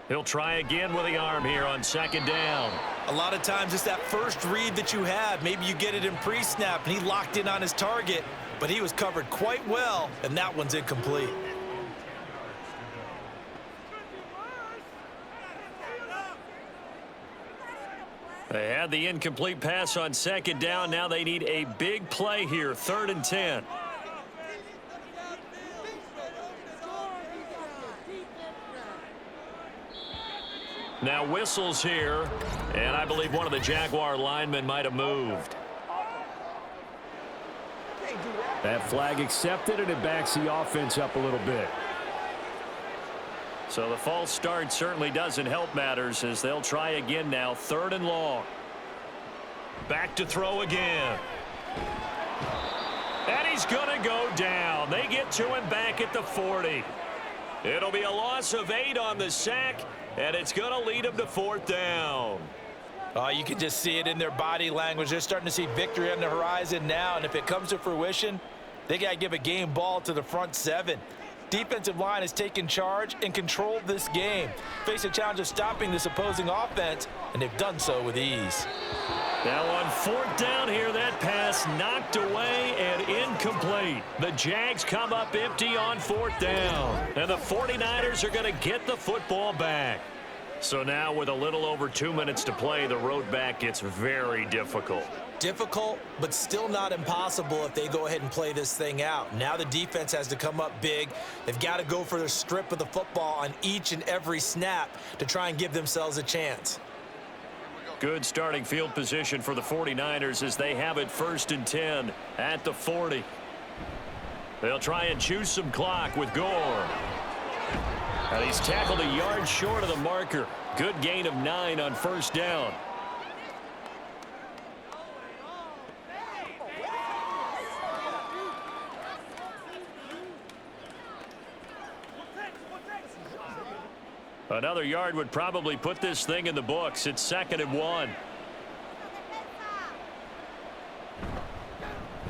He'll try again with the arm here on 2nd down. A lot of times it's that first read that you have. Maybe you get it in pre-snap, and he locked in on his target, but he was covered quite well, and that one's incomplete. They had the incomplete pass on 2nd down. Now they need a big play here, 3rd and 10. Now whistles here, and I believe one of the Jaguar linemen might have moved. That flag accepted, and it backs the offense up a little bit. So the false start certainly doesn't help matters as they'll try again now, 3rd and long. Back to throw again. And he's going to go down. They get to him back at the 40. It'll be a loss of 8 on the sack, and it's going to lead them to 4th down. You can just see it in their body language. They're starting to see victory on the horizon now, and if it comes to fruition, they got to give a game ball to the front 7. Defensive line has taken charge and controlled this game. Face a challenge of stopping this opposing offense, and they've done so with ease. Now on 4th down here, that pass knocked away and incomplete. The Jags come up empty on 4th down, and the 49ers are going to get the football back. So now with a little over 2 minutes to play, the road back gets very difficult. Difficult, but still not impossible if they go ahead and play this thing out. Now the defense has to come up big. They've got to go for the strip of the football on each and every snap to try and give themselves a chance. Good starting field position for the 49ers as they have it 1st and 10 at the 40. They'll try and choose some clock with Gore. And he's tackled a yard short of the marker. Good gain of 9 on 1st down. Another yard would probably put this thing in the books. It's 2nd and 1.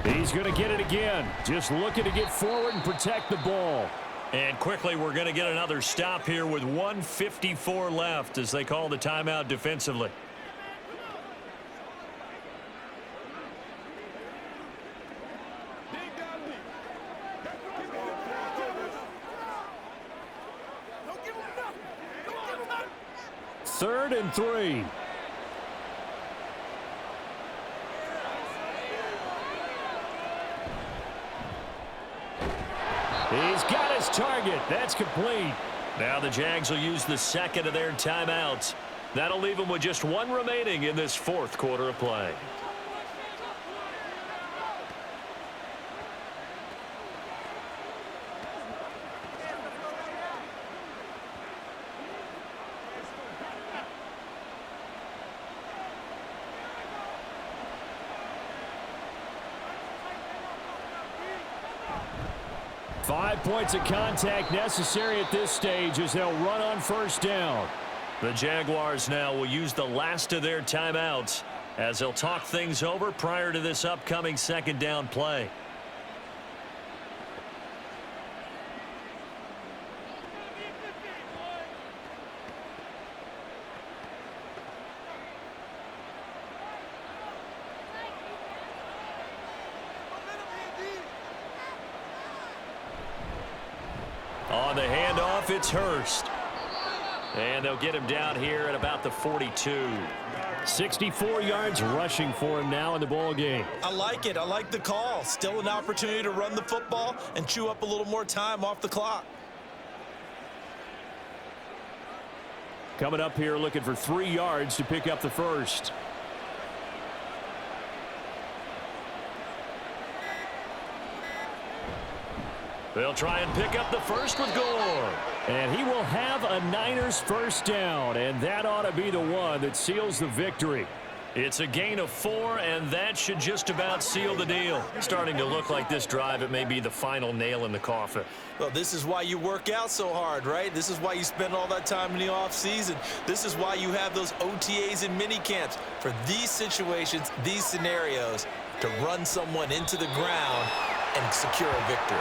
He's going to get it again. Just looking to get forward and protect the ball. And quickly, we're going to get another stop here with 1:54 left as they call the timeout defensively. and 3. He's got his target. That's complete. Now the Jags will use the second of their timeouts. That'll leave them with just one remaining in this fourth quarter of play. Five points of contact necessary at this stage as they'll run on first down. The Jaguars now will use the last of their timeouts as they'll talk things over prior to this upcoming second down play. On the handoff, it's Hurst. And they'll get him down here at about the 42. 64 yards rushing for him now in the ball game. I like it. I like the call. Still an opportunity to run the football and chew up a little more time off the clock. Coming up here looking for 3 yards to pick up the first. They'll try and pick up the first with Gore. And he will have a Niners first down, and that ought to be the one that seals the victory. It's a gain of 4, and that should just about seal the deal. Starting to look like this drive, it may be the final nail in the coffin. Well, this is why you work out so hard, right? This is why you spend all that time in the offseason. This is why you have those OTAs and mini camps for these situations, these scenarios, to run someone into the ground and secure a victory.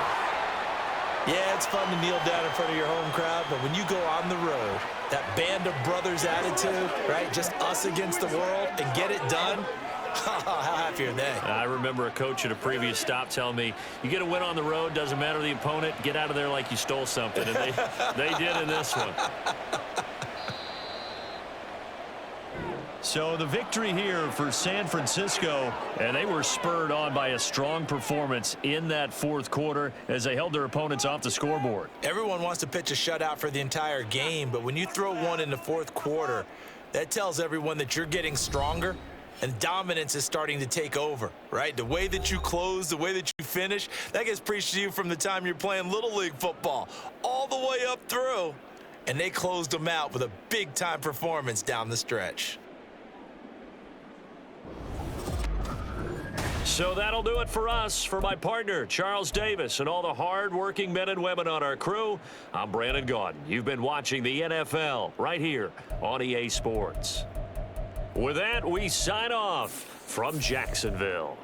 Yeah, it's fun to kneel down in front of your home crowd, but when you go on the road, that band of brothers attitude, right? Just us against the world and get it done. How happy are they? I remember a coach at a previous stop telling me, you get a win on the road, doesn't matter the opponent, get out of there like you stole something. And they did in this one. So the victory here for San Francisco, and they were spurred on by a strong performance in that fourth quarter as they held their opponents off the scoreboard. Everyone wants to pitch a shutout for the entire game, but when you throw one in the fourth quarter, that tells everyone that you're getting stronger and dominance is starting to take over, right? The way that you close, the way that you finish, that gets preached to you from the time you're playing Little League football all the way up through, and they closed them out with a big-time performance down the stretch. So that'll do it for us. For my partner, Charles Davis, and all the hard-working men and women on our crew, I'm Brandon Gaudin. You've been watching the NFL right here on EA Sports. With that, we sign off from Jacksonville.